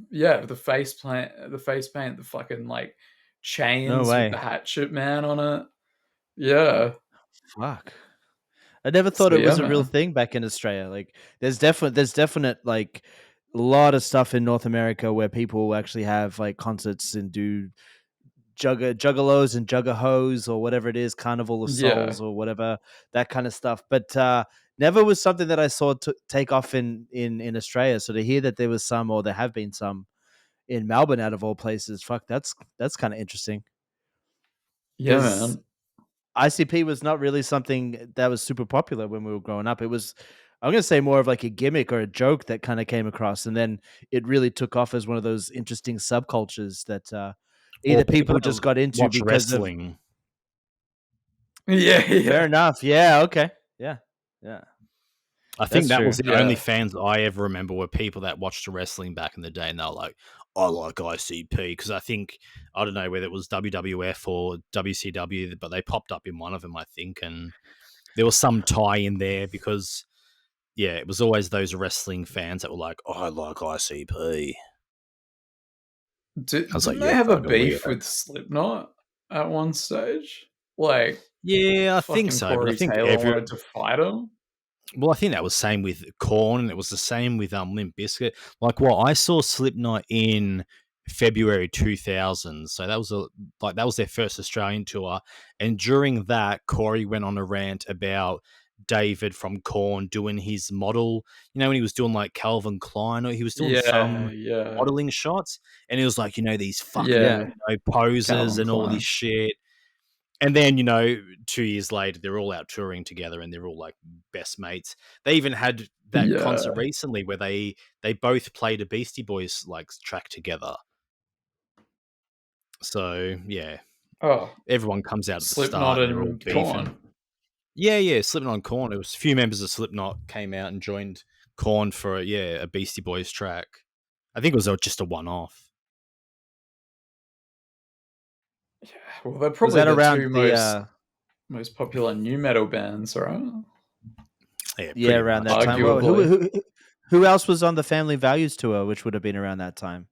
Yeah, the face paint, the fucking like chains with the hatchet man on it. Yeah. Fuck. I never thought it was a real thing back in Australia. Like, there's definite like a lot of stuff in North America where people actually have like concerts and do juggalos and juggahos or whatever it is, Carnival of Souls or whatever, that kind of stuff. But never was something that I saw take off in Australia. So to hear that there was some, or there have been some in Melbourne out of all places, fuck, that's kind of interesting. Yeah, man. ICP was not really something that was super popular when we were growing up. It was, I'm going to say, more of like a gimmick or a joke that kind of came across. And then it really took off as one of those interesting subcultures that either people just got into because wrestling. Yeah. Fair enough. Yeah. Okay. Yeah. I think that was the only fans I ever remember were people that watched wrestling back in the day, and they were like, I like ICP, because I think, I don't know whether it was WWF or WCW, but they popped up in one of them, I think, and there was some tie in there because, it was always those wrestling fans that were like, I like ICP. Didn't they have a beef with Slipknot at one stage? Like, I think so. Corey but I think Taylor wanted to fight him. Well, I think that was the same with Korn, and it was the same with Limp Bizkit. Like, I saw Slipknot in February 2000, so that was their first Australian tour. And during that, Corey went on a rant about David from Korn doing his model. You know, when he was doing like Calvin Klein, or he was doing some Yeah. modeling shots, and he was like, these fucking Yeah. poses Calvin and all Klein. this shit. And then, 2 years later, they're all out touring together and they're all like best mates. They even had that concert recently where they both played a Beastie Boys like track together. So yeah, everyone comes out at the Slipknot start and they're all and beefing. Korn. Yeah, Slipknot and Korn. It was a few members of Slipknot came out and joined Korn for a Beastie Boys track. I think it was just a one-off. Yeah, well, they're probably that the around two the, most popular new metal bands, right? Yeah, around that time. Well, who else was on the Family Values tour, which would have been around that time?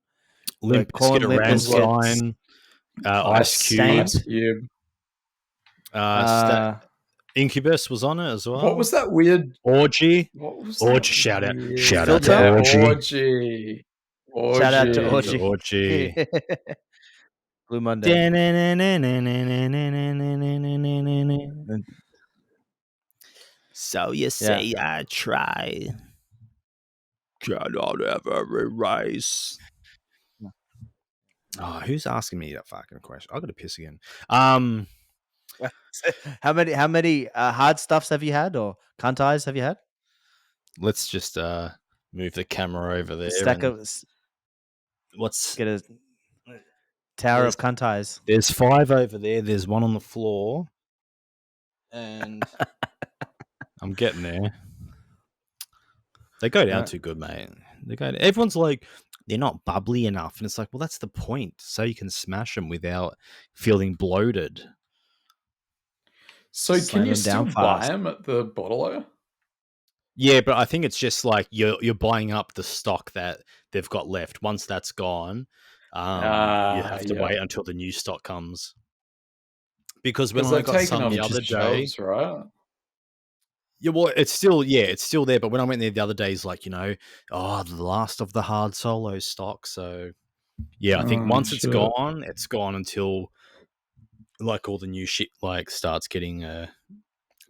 Limp Korn, Bizkit, Limp Bizkit, Rammstein, Ice Cube. Incubus was on it as well. What was that weird Orgy? What was Orgy? Shout out to Yeah, Orgy. Shout out to Orgy. Orgy. Blue Monday. So you say I try. Cannot ever erase. Oh, who's asking me that fucking question? I got to piss again. How many hard stuffs have you had, or cunt eyes have you had? Let's just move the camera over there. Let's get a tower of cunt eyes. There's 5 over there. There's one on the floor, and I'm getting there. They go down too good, mate. Everyone's like, they're not bubbly enough, and it's like, well, that's the point, so you can smash them without feeling bloated. So can you still buy them at the bottler? Yeah, but I think it's just like you're buying up the stock that they've got left. Once that's gone, you have to wait until the new stock comes. Because when I got some the other day, right? Yeah, well, it's still there. But when I went there the other day, it's like, the last of the hard solo stock. So yeah, I think once it's gone until like all the new shit like starts getting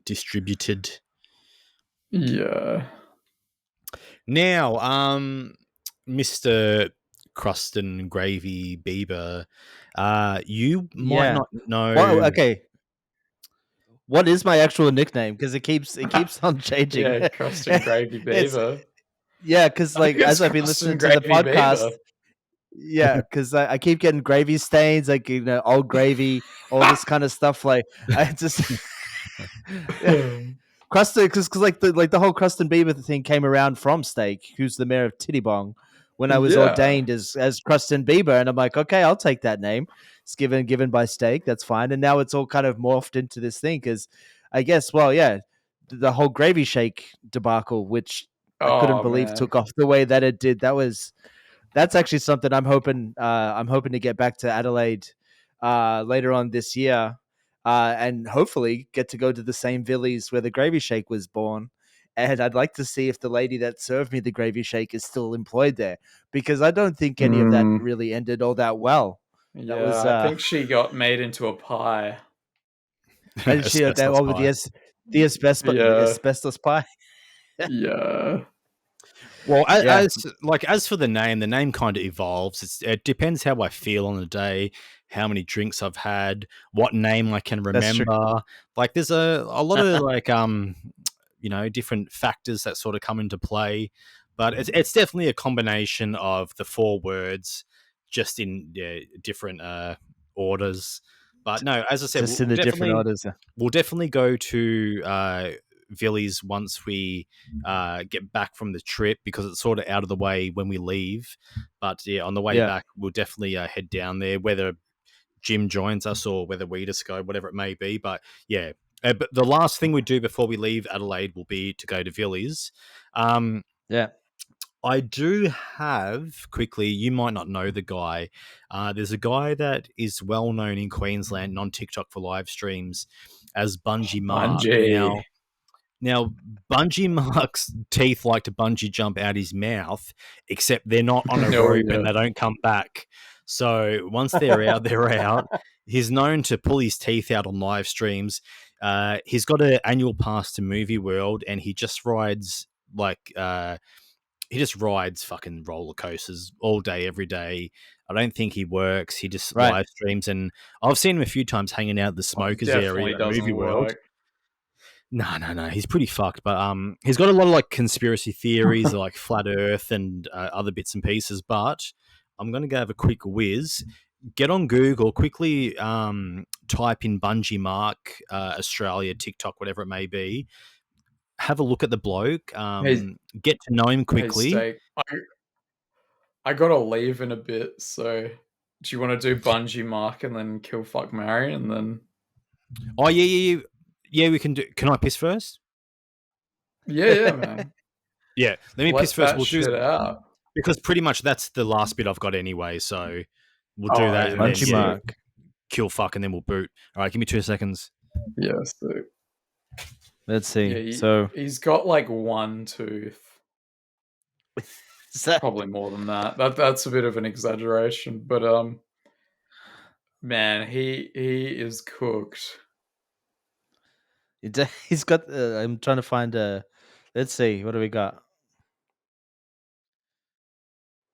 distributed. Yeah. Now, Mr. Crustin Gravy Bieber, you might not know. Well, okay. What is my actual nickname? Because it keeps on changing. Yeah, Crustin Gravy Bieber. Yeah, because like as I've been listening to the podcast. Bieber. Yeah, because I keep getting gravy stains, like old gravy, all this kind of stuff. Like I just Crustin, because like the whole Crustin Bieber thing came around from Steak, who's the mayor of Tittybong, when I was ordained as Crustin Bieber, and I'm like, okay, I'll take that name. It's given by Steak, that's fine. And now it's all kind of morphed into this thing because I guess, well, yeah, the whole gravy shake debacle, which I couldn't believe took off the way that it did. That's actually something I'm hoping to get back to Adelaide later on this year, and hopefully get to go to the same Villies where the gravy shake was born. And I'd like to see if the lady that served me the gravy shake is still employed there, because I don't think any of that really ended all that well. I think she got made into a pie. And she with the asbestos pie. Yeah. Well, as for the name kind of evolves. It depends how I feel on the day, how many drinks I've had, what name I can remember. Like, there's a lot of like different factors that sort of come into play. But it's definitely a combination of the 4 words, just in different orders. But no, as I said, just in the different orders. We'll definitely go to Villies once we get back from the trip, because it's sort of out of the way when we leave. But yeah, on the way back, we'll definitely head down there, whether Jim joins us or whether we just go, whatever it may be. But yeah, but the last thing we do before we leave Adelaide will be to go to Villies. I do have, quickly, you might not know the guy. There's a guy that is well known in Queensland on TikTok for live streams as Bungee Mark. Now, Bungee Mark's teeth like to bungee jump out his mouth, except they're not on a rope and they don't come back. So once they're out, they're out. He's known to pull his teeth out on live streams. He's got an annual pass to Movie World, and he just rides fucking roller coasters all day, every day. I don't think he works. He just Right. live streams, and I've seen him a few times hanging out at the smokers Definitely area at doesn't Movie World. work. No. He's pretty fucked, but he's got a lot of like conspiracy theories, like flat Earth and other bits and pieces. But I'm gonna go have a quick whiz. Get on Google quickly. Type in Bungee Mark Australia, TikTok, whatever it may be. Have a look at the bloke. Get to know him quickly. Hey, Steak, I gotta leave in a bit, so do you want to do Bungee Mark and then kill, fuck, marry, and then? Oh yeah. We can do. Can I piss first? Yeah, man. Yeah, let me piss first. We'll do out because pretty much that's the last bit I've got anyway. So we'll do that. Yeah, and then, Mark. Kill, fuck, and then we'll boot. All right, give me 2 seconds. Yeah, so let's see. Yeah, so he's got like one tooth. Probably more than that. That's a bit of an exaggeration, but man, he is cooked. He's got. I'm trying to find a. Let's see. What do we got?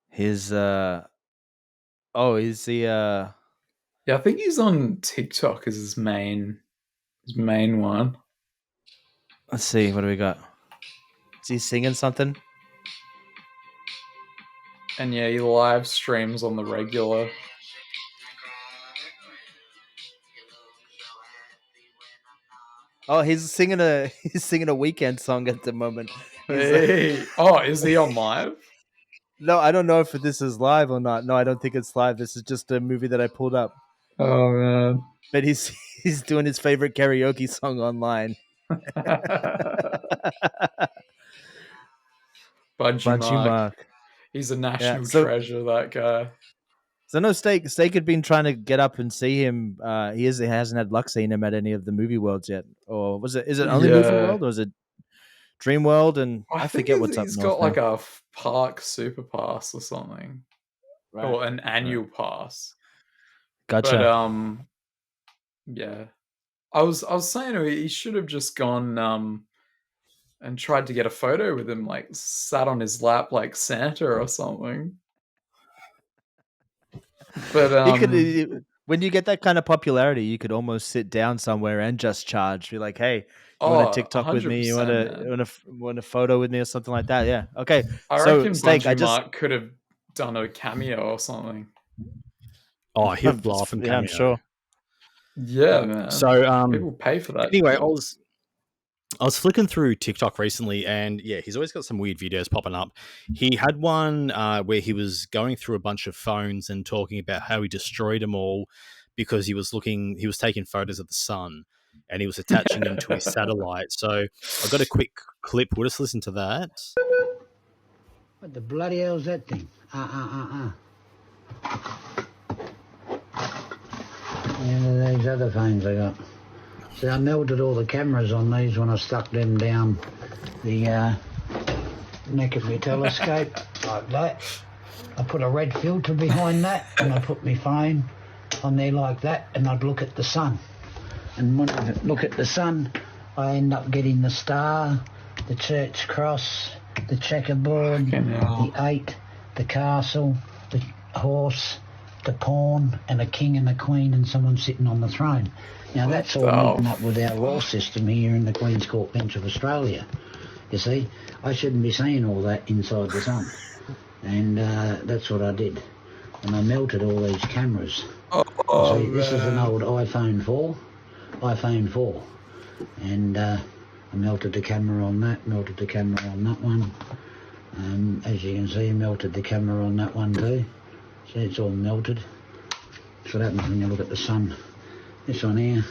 His. Oh, is the. Yeah, I think he's on TikTok as his main one. Let's see. What do we got? Is he singing something? And yeah, he live streams on the regular. Oh, he's singing a Weekend song at the moment. Hey. Oh, is he on live? No, I don't know if this is live or not. No, I don't think it's live. This is just a movie that I pulled up. Oh man! But he's doing his favorite karaoke song online. Bungee Mark. He's a national treasure. That guy. So no, Steak had been trying to get up and see him. He hasn't had luck seeing him at any of the movie worlds yet. Or is it only Movie World or is it Dream World? And I forget what's up north. He's got like a park super pass or something, right. Or an annual pass. Gotcha. But yeah, I was saying he should have just gone and tried to get a photo with him, like sat on his lap like Santa or something. But when you get that kind of popularity, you could almost sit down somewhere and just charge. Be like, hey, you want to TikTok with me? You want a photo with me or something like that? Yeah. Okay. I reckon Steak, Mark could have done a cameo or something. Oh, he'd laugh and cameo. Yeah, I'm sure. Yeah, man. So people pay for that. Anyway, I was flicking through TikTok recently, and yeah, he's always got some weird videos popping up. He had one where he was going through a bunch of phones and talking about how he destroyed them all because he was taking photos of the sun and he was attaching them to his satellite. So I've got a quick clip. We'll just listen to that. What the bloody hell's that thing? And these other phones I got. See, I melted all the cameras on these when I stuck them down the neck of my telescope like that. I put a red filter behind that and I put my phone on there like that and I'd look at the sun. And when I look at the sun, I end up getting the star, the church cross, the checkerboard, the 8, the castle, the horse, the pawn, and a king and a queen and someone sitting on the throne. Now, that's all meeting up with our royal system here in the Queen's Court Bench of Australia. You see, I shouldn't be saying all that inside the sun. And that's what I did. And I melted all these cameras. See, this is an old iPhone 4. And I melted the camera on that, melted the camera on that one. As you can see, melted the camera on that one too. See, it's all melted. That's what happens when you look at the sun. This one here,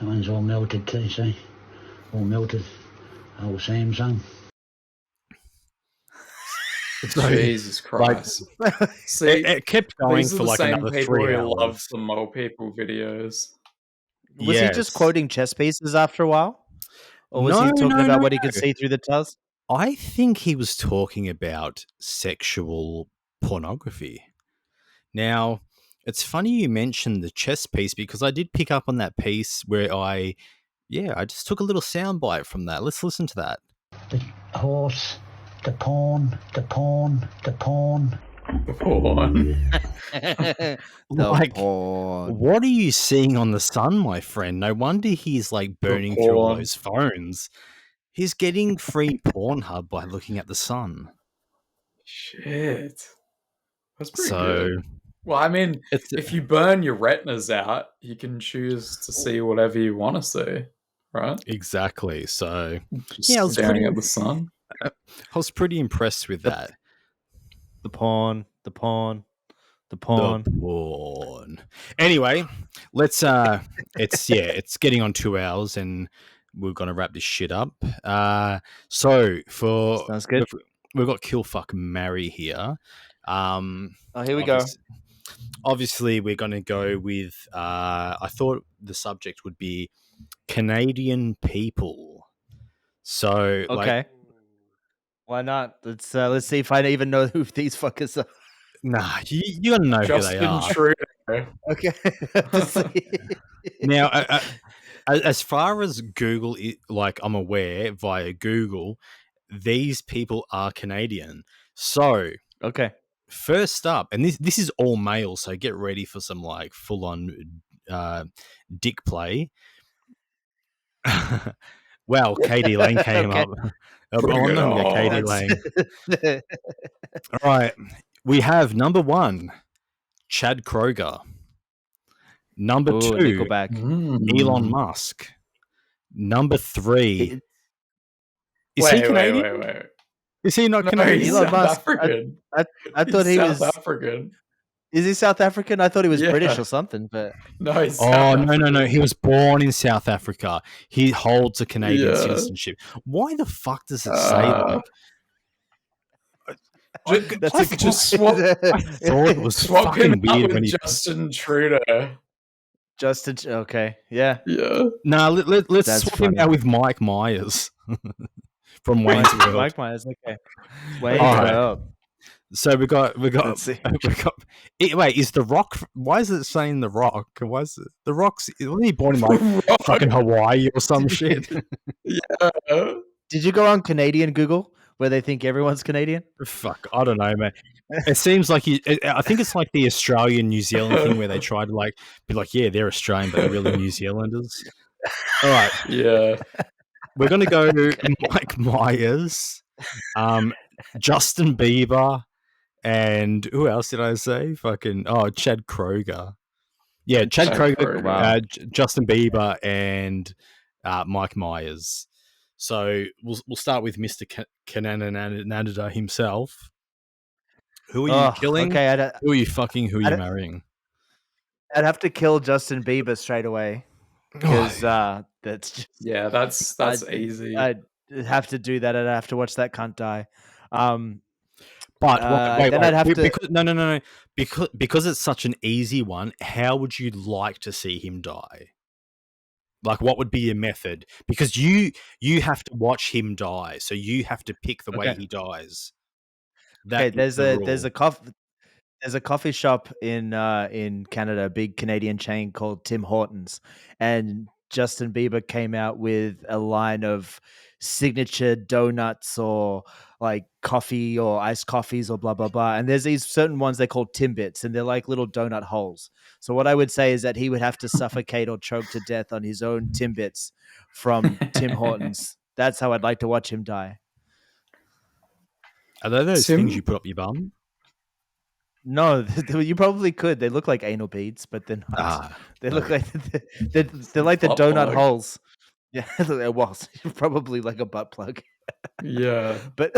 that one's all melted too, see? All melted. Old Samsung. Jesus Christ. See, it kept going these for are the like same another people 3 who hours. love the mole people videos. Was he just quoting chess pieces after a while? Or was he talking about what he could see through the tiles? I think he was talking about sexual pornography. Now, it's funny you mentioned the chess piece because I did pick up on that piece where I Yeah, I just took a little soundbite from that. Let's listen to that. The horse, the pawn, the pawn, the pawn. The pawn. Like, pawn. what are you seeing on the sun, my friend? No wonder he's like burning through all pawn. those phones. He's getting free Pornhub by looking at the sun. Shit. That's pretty So, good. Well, I mean, if you burn your retinas out, you can choose to see whatever you want to see, right? Exactly. So, Just yeah, I was staring at the sun. I was pretty impressed with that. The pawn, the pawn, the pawn. The pawn. Anyway, let's it's getting on 2 hours and we're gonna wrap this shit up. So for Sounds good. We've got Kill Fuck Marry here. Here we go. Obviously we're gonna go with I thought the subject would be Canadian people. So Okay. Why not? Let's see if I even know who these fuckers are. Nah, you gotta know who they are. Justin Trudeau. Okay. Now, as far as Google, like I'm aware via Google, these people are Canadian. So, okay. First up, and this is all male, so get ready for some like full on dick play. Well, Katie Lang came up. On them, yeah, Katie Lang. All right, we have number 1, Chad Kroger. Number 2, Nickelback. Elon Musk. Number 3. Is he Canadian? Wait. Is he not Canadian? He's Elon South Musk. African. I thought he was South African. Is he South African? I thought he was Yeah. British or something, but No, he's No. He was born in South Africa. He holds a Canadian Yeah. citizenship. Why the fuck does it say like? Just swap. I thought it was Swap him fucking out weird with when he. Justin Trudeau. Justin. Okay, yeah. No, let's That's swap funny. him out with Mike Myers from Wayne's World. Mike Myers. Okay. Wayne's All right. World. So we got. Let's see. Wait, is the Rock? Why is it saying the Rock? Why is it the Rock's? Wasn't he born in like fucking Hawaii or some shit? Yeah. Did you go on Canadian Google where they think everyone's Canadian? Fuck, I don't know, man. It seems like I think it's like the Australian New Zealand thing where they try to like be like, yeah, they're Australian, but they're really New Zealanders. All right, Yeah. we're gonna go Mike Myers, Justin Bieber, and who else did I say? Chad Kroger. Yeah, Chad Kroger, Wow. Justin Bieber, and Mike Myers. So we'll start with Mr. Canada himself. Who are you killing? Okay, who are you fucking? Who are you marrying? I'd have to kill Justin Bieber straight away because that's just, that's easy. I'd have to do that. I'd have to watch that cunt die. But then I'd have to. Because, no. Because it's such an easy one. How would you like to see him die? Like, what would be your method? Because you have to watch him die, so you have to pick the way he dies. Okay, there's a coffee shop in Canada, a big Canadian chain called Tim Hortons, and Justin Bieber came out with a line of signature donuts or like coffee or iced coffees or blah blah blah. And there's these certain ones they call Timbits, and they're like little donut holes. So what I would say is that he would have to suffocate or choke to death on his own Timbits from Tim Hortons. That's how I'd like to watch him die. Are they those things you put up your bum? No, you probably could. They look like anal beads, but they're not. They look like they're like the Butt donut plug. holes. Yeah, it was probably like a butt plug. Yeah. But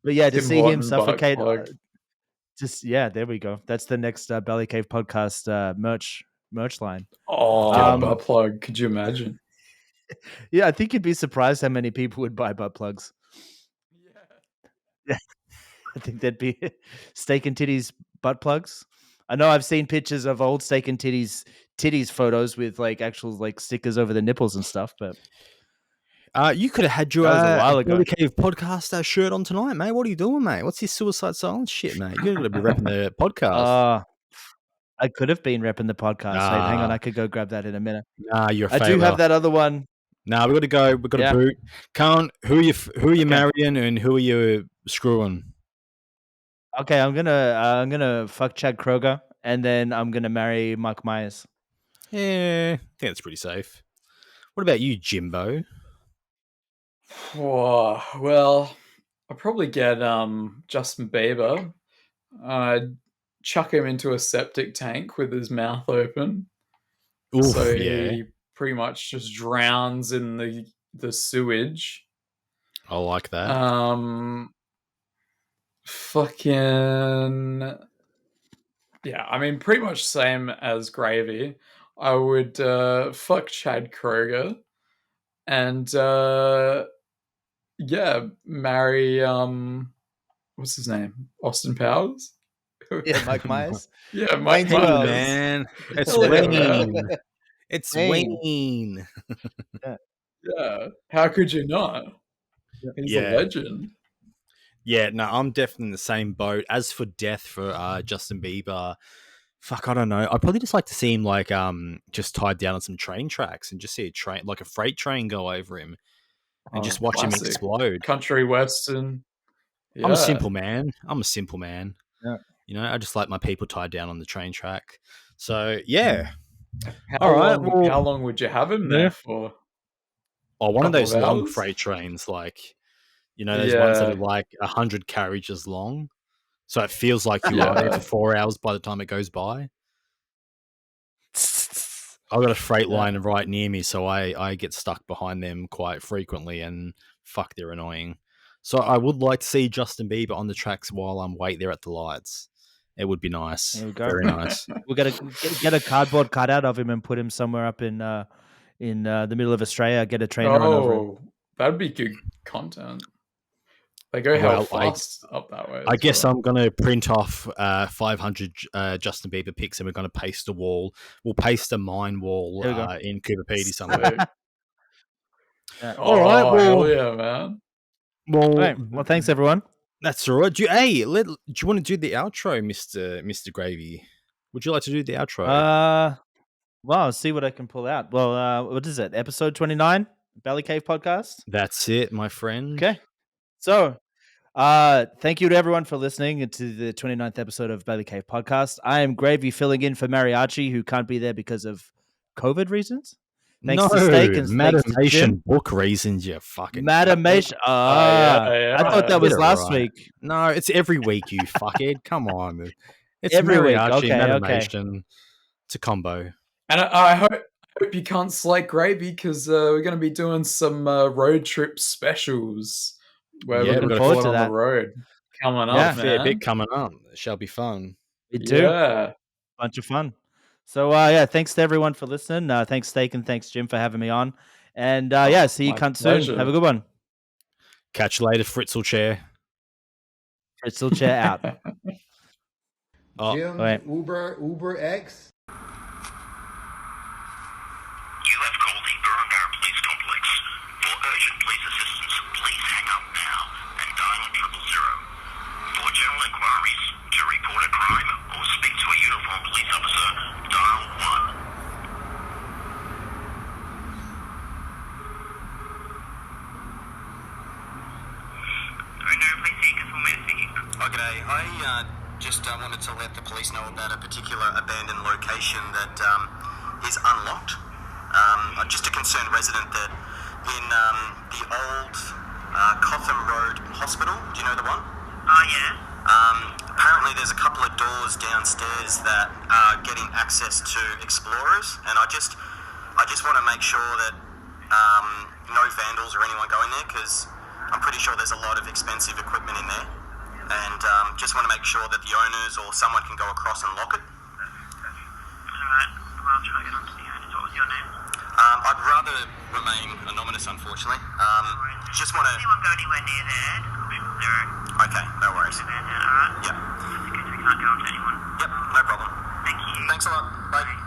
yeah, to Tim see him Hortons butt suffocate. plug. There we go. That's the next Belly Cave podcast merch line. Oh, butt plug. Could you imagine? Yeah, I think you'd be surprised how many people would buy butt plugs. Yeah. I think there'd be steak and titties butt plugs. I know I've seen pictures of old steak and titties photos with like actual like stickers over the nipples and stuff, but you could have had your That was a while ago. Belly Cave podcast shirt on tonight, mate. What are you doing, mate? What's this suicide silence shit, mate? You're going to be repping the podcast. I could have been repping the podcast. Wait, hang on, I could go grab that in a minute. Nah, you're a I do failure. have that other one. Nah, we got to go. We got to boot. Can't. Who are you marrying and who are you screwing? Okay, I'm gonna fuck Chad Kroger and then I'm gonna marry Mike Myers. Yeah, I think that's pretty safe. What about you, Jimbo? Oh, well, I'll probably get Justin Bieber. Chuck him into a septic tank with his mouth open. Oof, so yeah. he pretty much just drowns in the sewage. I like that. Fucking yeah, I mean pretty much same as Gravy. I would fuck Chad Kroger and yeah, marry what's his name? Austin Powers? Yeah, Mike Myers. Yeah, Mike Hey, Myers. man. It's Hell yeah, Wayne. man. It's Wayne. Wayne. Yeah. How could you not? He's a legend. Yeah, no, I'm definitely in the same boat. As for death for Justin Bieber, fuck, I don't know. I'd probably just like to see him like just tied down on some train tracks and just see a train, like a freight train, go over him and just watch him classic. explode. Country western. Yeah. I'm a simple man. Yeah. You know, I just like my people tied down on the train track. So yeah. How long would you have him there for? Oh, one of Couple those of long hours? freight trains, like those ones that are like 100 carriages long. So it feels like you are there for 4 hours by the time it goes by. I've got a freight line right near me, so I get stuck behind them quite frequently, and fuck, they're annoying. So I would like to see Justin Bieber on the tracks while I'm wait there at the lights. It would be nice. There we go. Very nice. We're gonna get a cardboard cutout of him and put him somewhere up in the middle of Australia. Get a train run over him. That'd be good content. They go hell fast up that way. I guess I'm going to print off 500 Justin Bieber pics and we're going to paste a wall. We'll paste a mine wall in Cooper Pedy somewhere. All right. Well, hell yeah, man. Well, thanks everyone. That's all right. Do you want to do the outro, Mr. Gravy? Would you like to do the outro? Well, I'll see what I can pull out. Well, what is it? Episode 29, Belly Cave Podcast? That's it, my friend. Okay. So, thank you to everyone for listening to the 29th episode of Belly Cave Podcast. I am Gravy filling in for Mariachi, who can't be there because of COVID reasons. Thanks to Steak and Madamation book reasons, you fucking Madamation. I thought that was last week. No, it's every week, you fuckhead. Come on. It's every week. Mariachi, Okay, Madamation. It's a combo. And I hope you can't slate Gravy because we're going to be doing some road trip specials where we're going to go on the road coming up. Yeah, fair bit coming up. It shall be fun. We do. Yeah. Bunch of fun. So, thanks to everyone for listening. Thanks, Steak, and thanks, Jim, for having me on. And, see you cunt soon. Have a good one. Catch you later, Fritzl Chair. Fritzl Chair out. Jim, Uber X. You have called the Burundara Police Complex. For urgent police assistance, please hang up now and dial 000. For general inquiries, to report a crime or speak to a uniformed police officer, dial 1. Okay, I just wanted to let the police know about a particular abandoned location that is unlocked. Just a concerned resident that in the old Cotham Road Hospital, do you know the one? Oh, yeah. Apparently there's a couple of doors downstairs that are getting access to explorers, and I just want to make sure that no vandals or anyone going there, because I'm pretty sure there's a lot of expensive equipment in there, and just want to make sure that the owners or someone can go across and lock it. Alright, well, I'll try to get onto the owners. What was your name? I'd rather remain anonymous, unfortunately. Just want to... Anyone go anywhere near there, just call 0. Okay, no worries. Alright? Yep. Just in case we can't get onto anyone. Yep, no problem. Thank you. Thanks a lot. Bye.